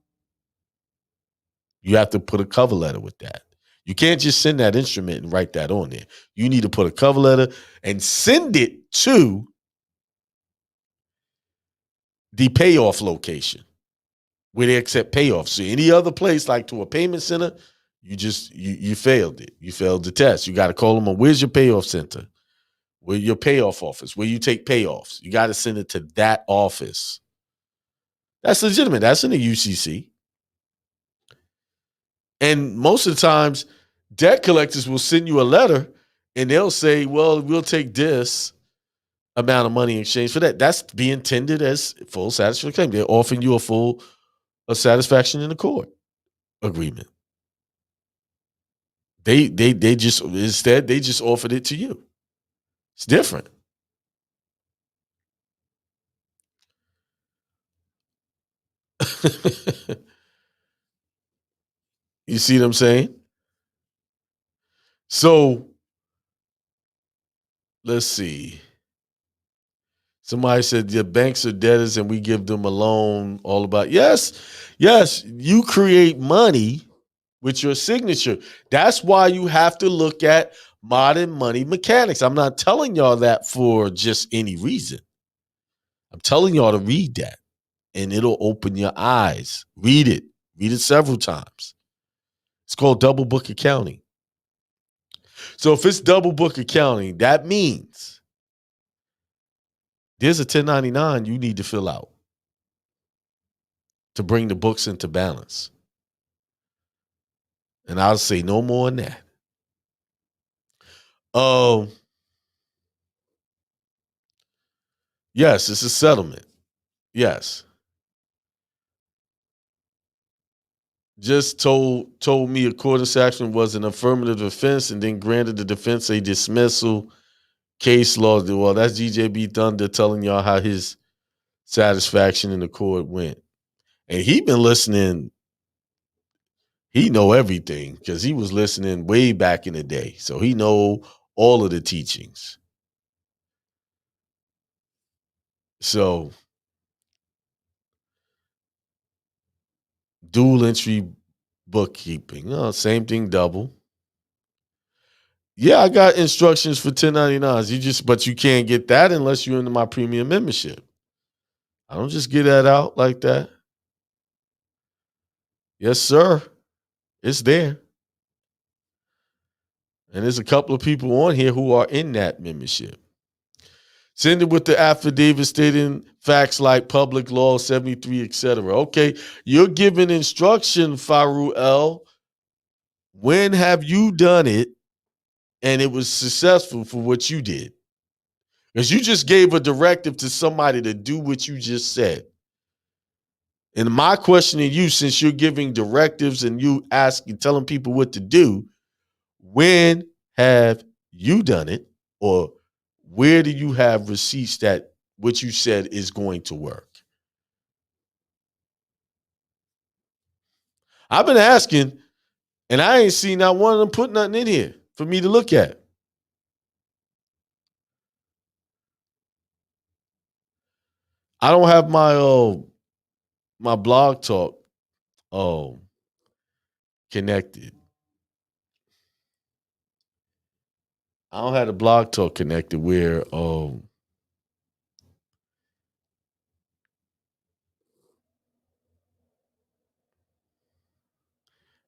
You have to put a cover letter with that. You can't just send that instrument and write that on there. You need to put a cover letter and send it to the payoff location where they accept payoffs. So any other place, like to a payment center, you failed it. You failed the test. You got to call them. Where's your payoff center? Where your payoff office? Where you take payoffs? You got to send it to that office. That's legitimate. That's in the UCC. And most of the times, debt collectors will send you a letter and they'll say, well, we'll take this amount of money in exchange for that. That's being tendered as full satisfaction claim. They're offering you a satisfaction in the court agreement. They just offered it to you. It's different. You see what I'm saying? So let's see. Somebody said the banks are debtors and we give them a loan. All about yes, you create money with your signature. That's why you have to look at modern money mechanics. I'm not telling y'all that for just any reason. I'm telling y'all to read that and it'll open your eyes. Read it several times. It's called double book accounting. So if it's double book accounting, that means there's a 1099 you need to fill out to bring the books into balance. And I'll say no more than that. Yes, it's a settlement. Yes. Just told me a court action was an affirmative defense and then granted the defense a dismissal. Case law. Well, that's GJB Thunder telling y'all how his satisfaction in the court went. And he been listening. He know everything because he was listening way back in the day. So he know all of the teachings. So dual entry bookkeeping. Oh, same thing, double. Yeah, I got instructions for 1099s. But you can't get that unless you're into my premium membership. I don't just get that out like that. Yes, sir. It's there. And there's a couple of people on here who are in that membership. Send it with the affidavit stating facts like public law 73, etc. Okay, you're giving instruction, Faru L. When have you done it and it was successful for what you did? Because you just gave a directive to somebody to do what you just said. And my question to you, since you're giving directives and you telling people what to do, when have you done it? Or where do you have receipts that what you said is going to work? I've been asking, and I ain't seen not one of them put nothing in here for me to look at. I don't have my blog talk connected. I don't have the blog talk connected where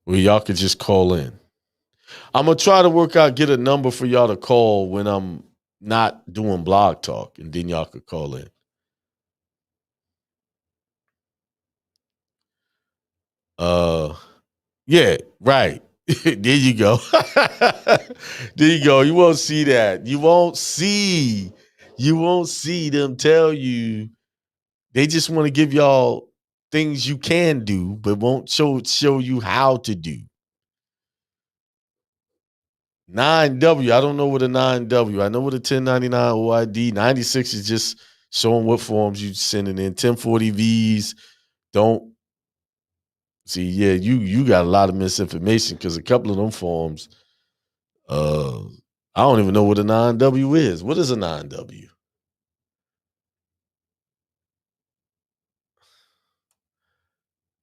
y'all could just call in. I'm gonna try to get a number for y'all to call when I'm not doing blog talk, and then y'all could call in. Yeah, right. There you go. There you go. You won't see that. You won't see them tell you. They just want to give y'all things you can do, but won't show you how to do. 9W. I don't know what a 9W. I know what a 1099 OID. 96 is just showing what forms you sending in. 1040Vs. Don't see. Yeah, you got a lot of misinformation because a couple of them forms. I don't even know what a 9W is. What is a 9W?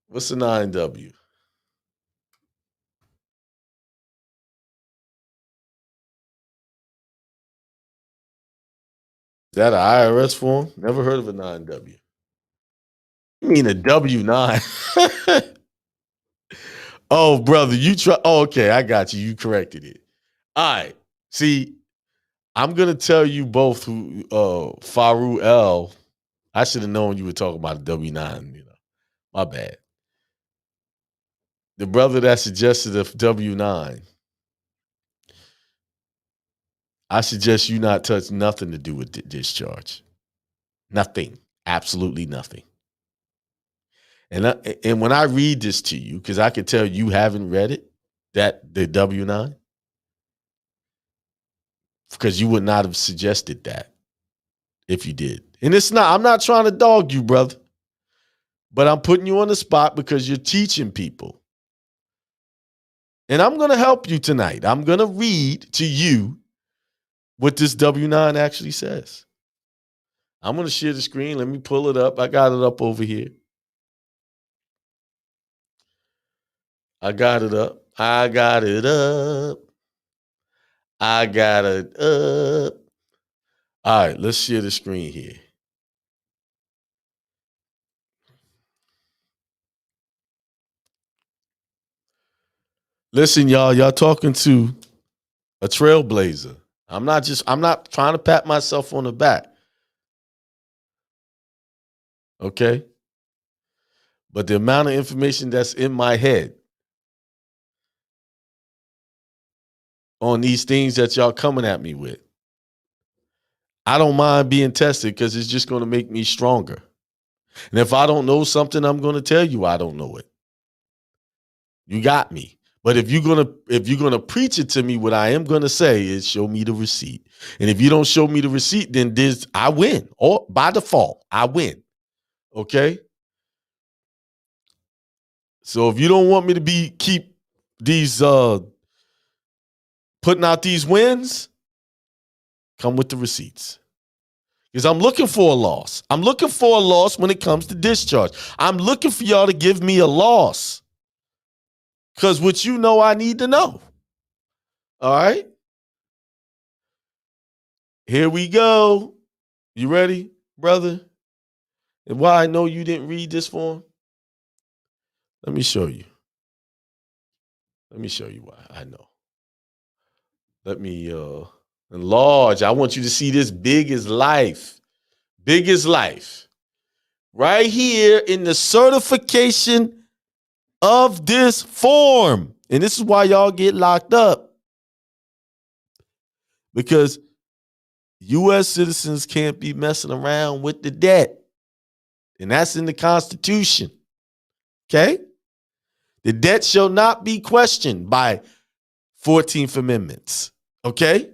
What's a 9W? Is that an IRS form? Never heard of a 9W. You mean a W9? Oh, brother, you try. Oh, okay, I got you. You corrected it. All right. See, I'm gonna tell you both who Faru L. I should have known you were talking about a W9, My bad. The brother that suggested a W9, I suggest you not touch nothing to do with discharge. Nothing. Absolutely nothing. And when I read this to you, because I can tell you haven't read it, that the W9, because you would not have suggested that if you did. And I'm not trying to dog you, brother, but I'm putting you on the spot because you're teaching people. And I'm going to help you tonight. I'm going to read to you what this W9 actually says. I'm going to share the screen. Let me pull it up. I got it up over here. I got it up. I got it up. All right, let's share the screen here. Listen, y'all talking to a trailblazer. I'm not trying to pat myself on the back. Okay? But the amount of information that's in my head on these things that y'all coming at me with, I don't mind being tested because it's just going to make me stronger. And if I don't know something, I'm going to tell you I don't know it. You got me. But if you're gonna preach it to me, what I am gonna say is show me the receipt. And if you don't show me the receipt, then I win. Or by default, I win. Okay? So if you don't want me to keep these putting out these wins, come with the receipts. Because I'm looking for a loss. I'm looking for a loss when it comes to discharge. I'm looking for y'all to give me a loss. Because what you know, I need to know. All right? Here we go. You ready, brother? And why I know you didn't read this form? Let me show you. Let me show you why I know. Let me enlarge. I want you to see this big as life. Big as life. Right here in the certification of this form. And this is why y'all get locked up. Because U.S. citizens can't be messing around with the debt. And that's in the Constitution. Okay? The debt shall not be questioned by 14th Amendments. Okay?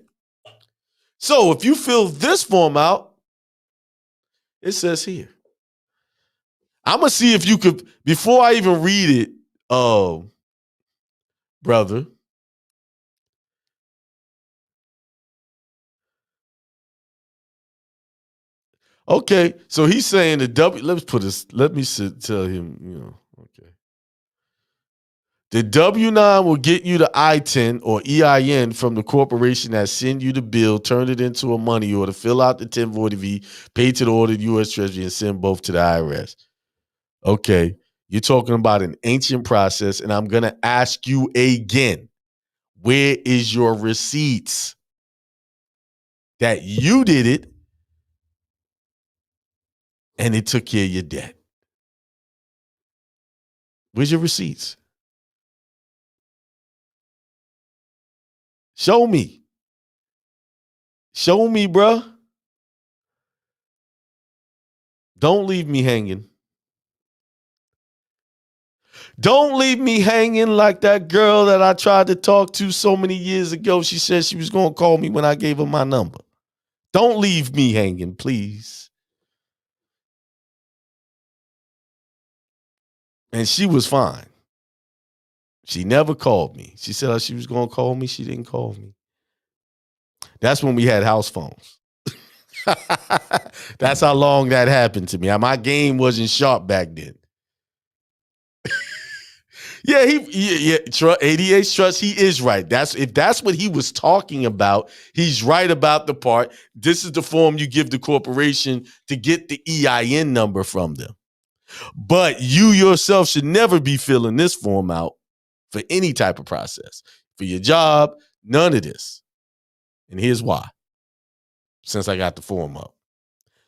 So if you fill this form out, it says here. I'm going to see if you could, before I even read it, brother. Okay, so he's saying the let me tell him, okay. The W-9 will get you the I-10 or EIN from the corporation that send you the bill, turn it into a money order, fill out the 1040V, pay to the ordered U.S. Treasury, and send both to the IRS. Okay, you're talking about an ancient process, and I'm going to ask you again. Where is your receipts that you did it and it took care of your debt? Where's your receipts? Show me. Show me, bruh. Don't leave me hanging. Don't leave me hanging like that girl that I tried to talk to so many years ago. She said she was going to call me when I gave her my number. Don't leave me hanging, please. And she was fine. She never called me. She said she was going to call me. She didn't call me. That's when we had house phones. That's how long that happened to me. My game wasn't sharp back then. Yeah, ADH Trust, he is right. If that's what he was talking about, he's right about the part. This is the form you give the corporation to get the EIN number from them. But you yourself should never be filling this form out for any type of process. For your job, none of this. And here's why. Since I got the form up.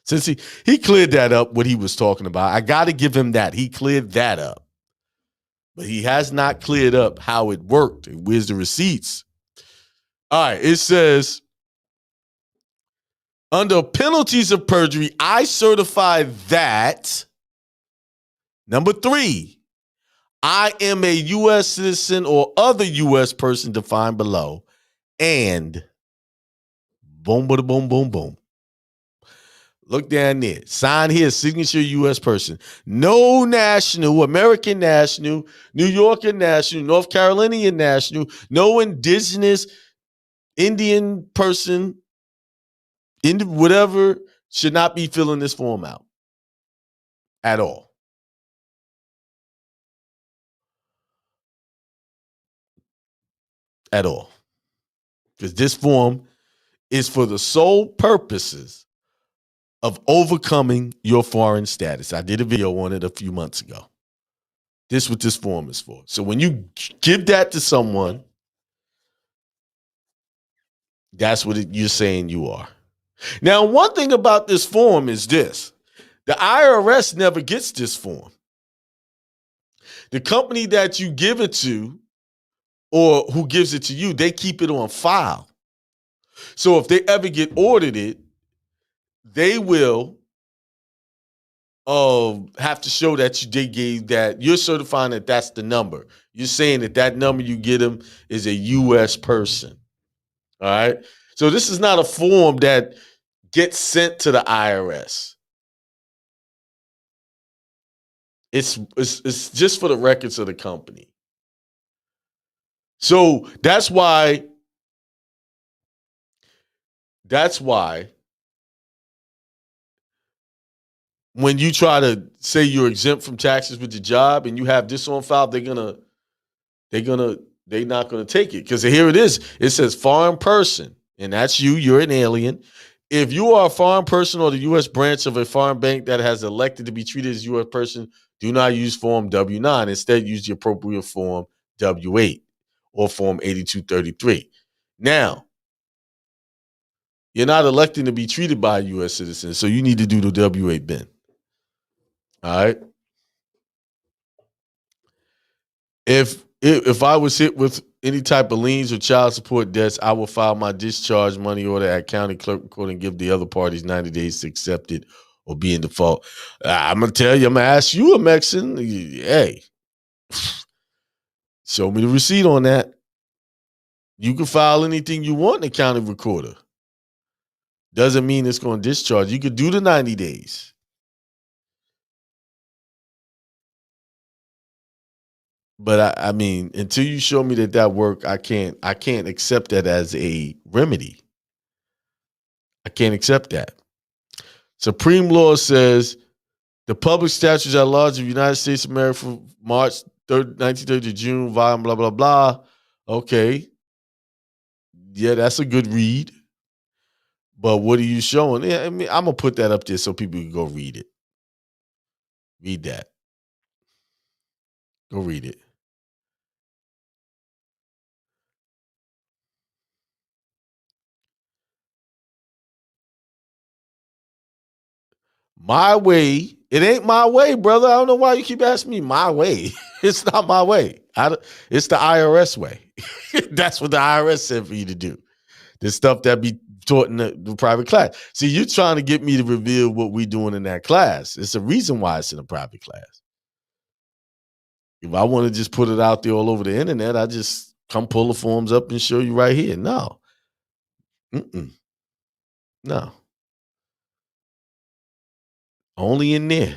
Since he cleared that up, what he was talking about, I got to give him that. He cleared that up. But he has not cleared up how it worked. Where's the receipts? All right, it says, under penalties of perjury, I certify that, number 3, I am a U.S. citizen or other U.S. person defined below, and boom, boom, boom, boom, boom. Look down there. Sign here, signature U.S. person. No national, American national, New Yorker national, North Carolinian national, no indigenous Indian person, whatever, should not be filling this form out at all. At all. Because this form is for the sole purposes of overcoming your foreign status. I did a video on it a few months ago. This is what this form is for. So when you give that to someone, that's what you're saying you are. Now, one thing about this form is this. The IRS never gets this form. The company that you give it to or who gives it to you, they keep it on file. So if they ever get audited, they will have to show that they gave that. You're certifying that that's the number. You're saying that number you get them is a U.S. person. All right. So this is not a form that gets sent to the IRS. It's just for the records of the company. So that's why when you try to say you're exempt from taxes with your job and you have this on file, they're not gonna take it. Because here it is. It says foreign person, and that's you. You're an alien. If you are a foreign person or the U.S. branch of a foreign bank that has elected to be treated as a U.S. person, do not use Form W-9. Instead, use the appropriate Form W-8 or Form 8233. Now, you're not electing to be treated by a U.S. citizen, so you need to do the W-8 bin. All right? If I was hit with any type of liens or child support debts, I will file my discharge money order at county clerk court and give the other parties 90 days to accept it or be in default. I'm going to ask you, a Mexican, hey, show me the receipt on that. You can file anything you want in the county recorder. Doesn't mean it's going to discharge. You could do the 90 days. But I mean, until you show me that work, I can't accept that as a remedy. I can't accept that. Supreme law says the public statutes at large of the United States of America from March 3rd, 1930 to June, volume, blah, blah, blah. Okay. Yeah, that's a good read. But what are you showing? Yeah, I mean, I'm going to put that up there so people can go read it. Read that. Go read it. My way, it ain't my way, brother. I don't know why you keep asking me my way. It's not my way. It's the IRS way. That's what the IRS said for you to do. The stuff that be taught in the private class. See, you're trying to get me to reveal what we're doing in that class. It's a reason why it's in a private class. If I want to just put it out there all over the internet, I just come pull the forms up and show you right here. No. No. Only in there.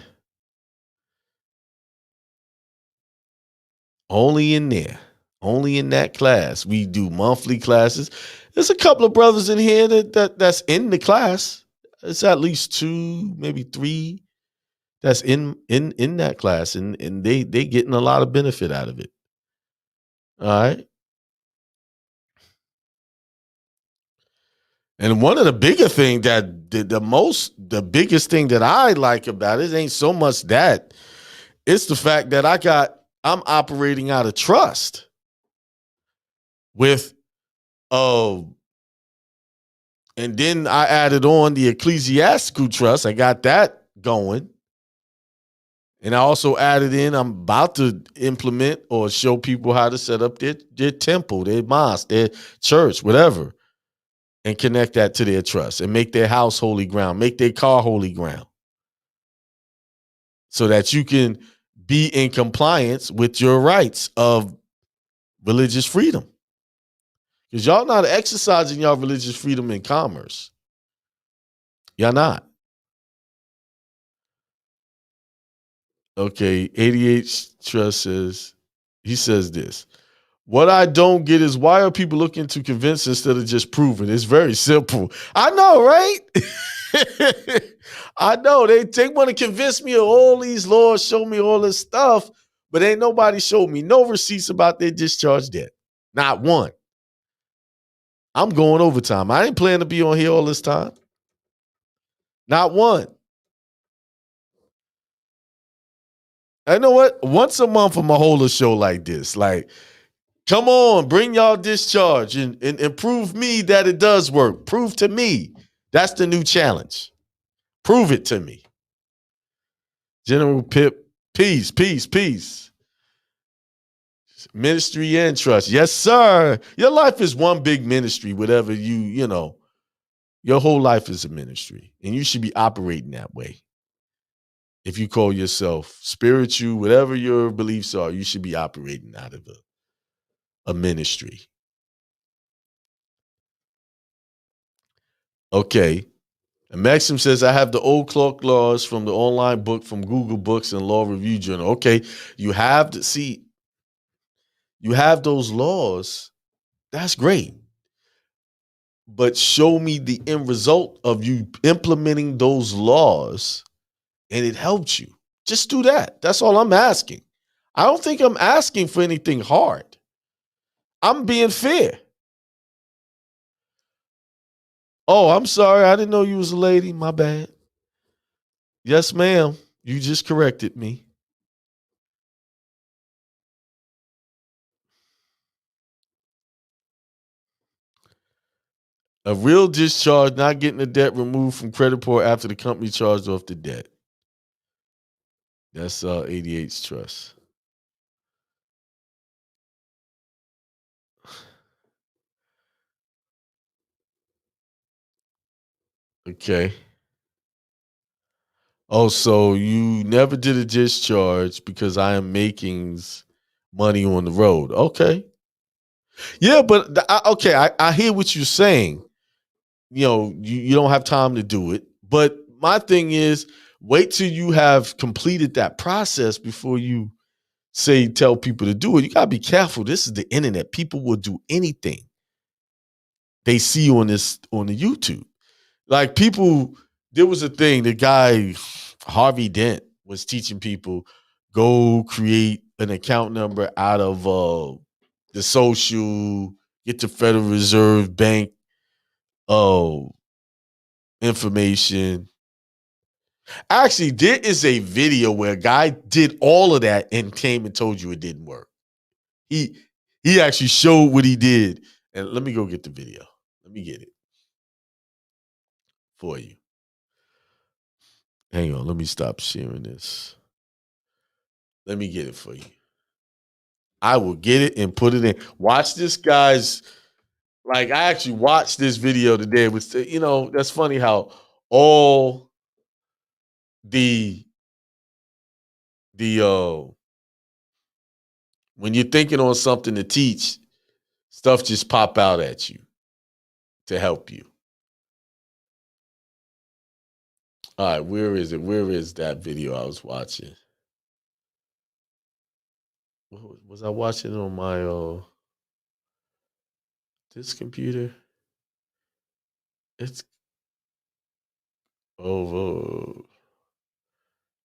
Only in there. Only in that class. We do monthly classes. There's a couple of brothers in here that's in the class. It's at least 2, maybe 3 that's in that class, and they getting a lot of benefit out of it. All right. And one of the bigger thing that the biggest thing that I like about it ain't so much that, it's the fact that I'm operating out of trust with and then I added on the ecclesiastical trust. I got that going. And I also added in, I'm about to implement or show people how to set up their temple, their mosque, their church, whatever, and connect that to their trust and make their house holy ground, make their car holy ground, so that you can be in compliance with your rights of religious freedom. Because y'all not exercising y'all religious freedom in commerce. Y'all not. Okay, 88 Trust says, he says this. What I don't get is, why are people looking to convince instead of just proving? It's very simple. I know, right? I know. They want to convince me of all these laws, show me all this stuff, but ain't nobody showed me no receipts about their discharge debt. Not one. I'm going overtime. I ain't planning to be on here all this time. Not one. I know what? Once a month, I'm going to hold a show like this. Like, come on, bring y'all discharge and prove me that it does work. Prove to me. That's the new challenge. Prove it to me. General Pip, peace, peace, peace. Ministry and trust. Yes, sir. Your life is one big ministry, whatever you know. Your whole life is a ministry, and you should be operating that way. If you call yourself spiritual, whatever your beliefs are, you should be operating out of a ministry. Okay. And Maxim says, I have the old Clark laws from the online book from Google Books and Law Review Journal. Okay. You have those laws. That's great. But show me the end result of you implementing those laws and it helps you. Just do that. That's all I'm asking. I don't think I'm asking for anything hard. I'm being fair. Oh, I'm sorry. I didn't know you was a lady. My bad. Yes, ma'am. You just corrected me. A real discharge, not getting the debt removed from credit report after the company charged off the debt. That's 88's trust. Okay. Oh, so you never did a discharge because I am making money on the road. Okay. Yeah, but I hear what you're saying. You know, you don't have time to do it. But my thing is, wait till you have completed that process before you tell people to do it. You gotta be careful. This is the internet. People will do anything they see on the YouTube. Like people, there was a thing, the guy, Harvey Dent, was teaching people, go create an account number out of the social, get the Federal Reserve Bank information. Actually, there is a video where a guy did all of that and came and told you it didn't work. He actually showed what he did. And let me go get the video. Let me get it for you. Hang on, let me stop sharing this. Let me get it for you. I will get it and put it in. Watch this guy's. Like, I actually watched this video today. It was, that's funny how all the when you're thinking on something to teach, stuff just pop out at you to help you. All right, where is it? Where is that video I was watching? Was I watching it on my this computer? It's over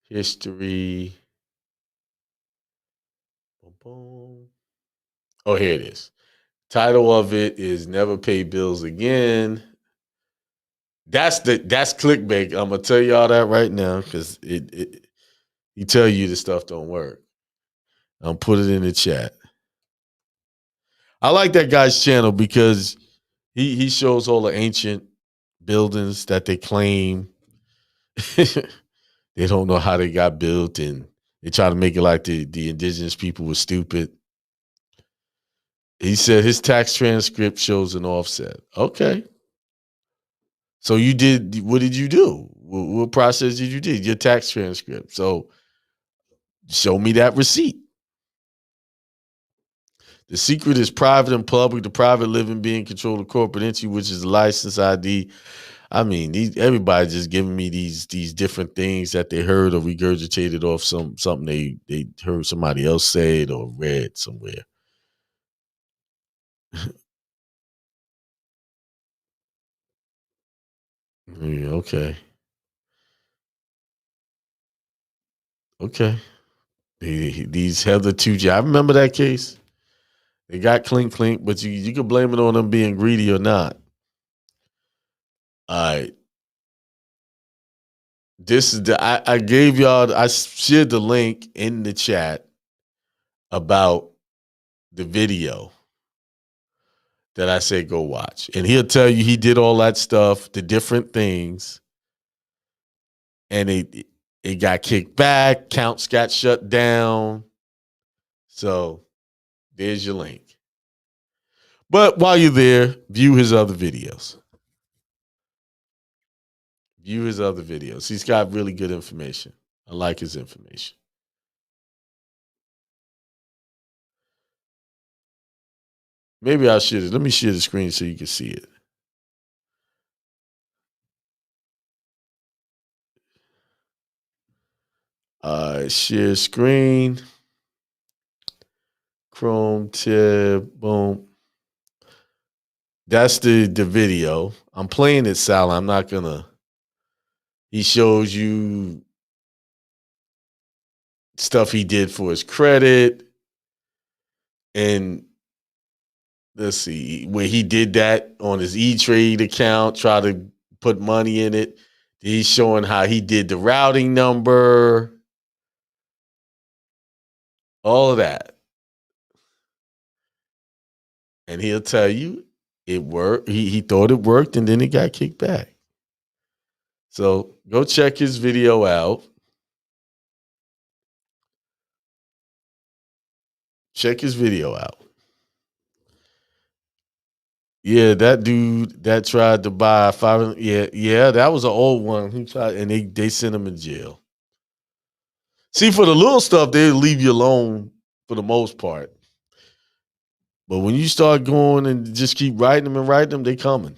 history. Boom. Oh, here it is. Title of it is "Never Pay Bills Again." That's clickbait. I'm gonna tell y'all that right now because he tell you the stuff don't work. I'll put it in the chat. I like that guy's channel because he shows all the ancient buildings that they claim they don't know how they got built, and they try to make it like the indigenous people were stupid. He said his tax transcript shows an offset. Okay. So what did you do? What process did you do? Your tax transcript. So show me that receipt. The secret is private and public. The private living being controlled of corporate entity, which is license ID. I mean, everybody just giving me these different things that they heard or regurgitated off something they heard somebody else say it or read somewhere. Yeah, okay. Okay. These Heather 2G. I remember that case. It got clink, but you can blame it on them being greedy or not. All right. This is I gave y'all, I shared the link in the chat about the video that I said go watch. And he'll tell you he did all that stuff, the different things, and it got kicked back, counts got shut down. So there's your link. But while you're there, view his other videos. View his other videos. He's got really good information. I like his information. Maybe I'll share it. Let me share the screen so you can see it. Share screen. Chrome tab. Boom. That's the video. I'm playing it silent. I'm not gonna. He shows you stuff he did for his credit. And let's see, where he did that on his E-Trade account, try to put money in it. He's showing how he did the routing number, all of that. And he'll tell you it worked. He thought it worked, and then it got kicked back. So go check his video out. Check his video out. Yeah, that dude that tried to buy five. Yeah, that was an old one. He tried, and they sent him in jail. See, for the little stuff, they leave you alone for the most part. But when you start going and just keep writing them, they coming.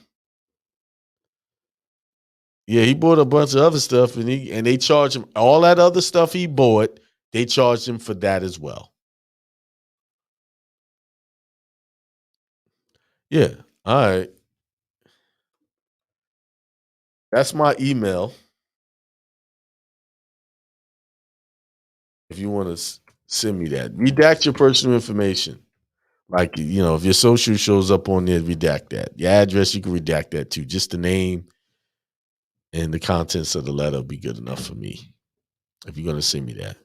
Yeah, he bought a bunch of other stuff, and they charge him all that other stuff he bought. They charged him for that as well. Yeah. All right. That's my email. If you want to send me that, redact your personal information. Like, if your social shows up on there, redact that. Your address, you can redact that too. Just the name and the contents of the letter will be good enough for me if you're going to send me that.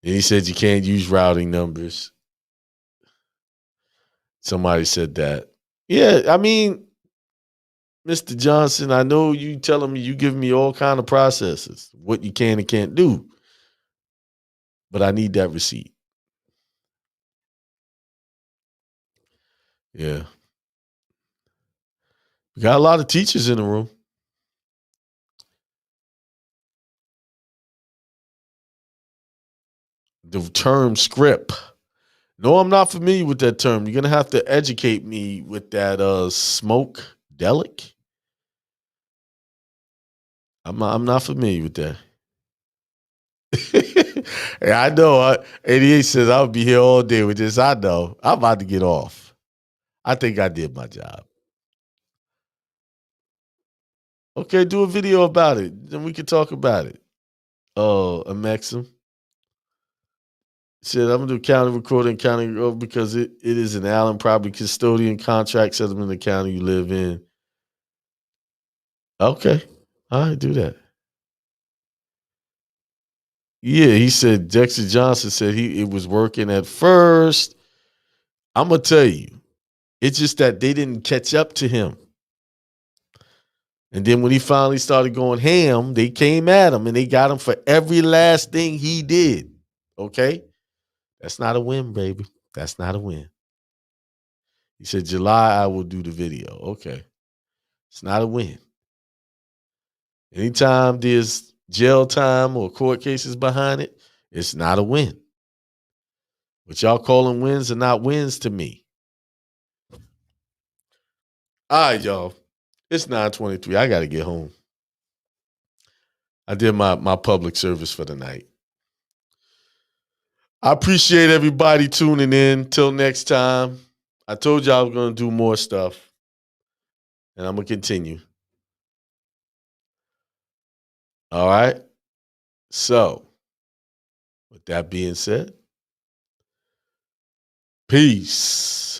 And he said you can't use routing numbers. Somebody said that. Yeah, I mean, Mr. Johnson, I know you telling me you giving me all kind of processes, what you can and can't do, but I need that receipt. Yeah. We got a lot of teachers in the room. The term script. No, I'm not familiar with that term. You're gonna have to educate me with that smoke delic. I'm not familiar with that. Hey, I know 88 says I'll be here all day with this. I know. I'm about to get off. I think I did my job. Okay, do a video about it. Then we can talk about it. Oh, a Maxim. Said I'm gonna do county recording, county because it is an Allen property custodian contract settlement in the county you live in. Okay. All right, do that. Yeah, he said Dexter Johnson said it was working at first. I'm gonna tell you, it's just that they didn't catch up to him. And then when he finally started going ham, they came at him and they got him for every last thing he did. Okay? That's not a win, baby. That's not a win. He said, July, I will do the video. Okay. It's not a win. Anytime there's jail time or court cases behind it, it's not a win. What y'all calling wins are not wins to me. All right, y'all. It's 9:23. I got to get home. I did my public service for the night. I appreciate everybody tuning in. Till next time. I told y'all I was going to do more stuff, and I'm going to continue. All right? So, with that being said, peace.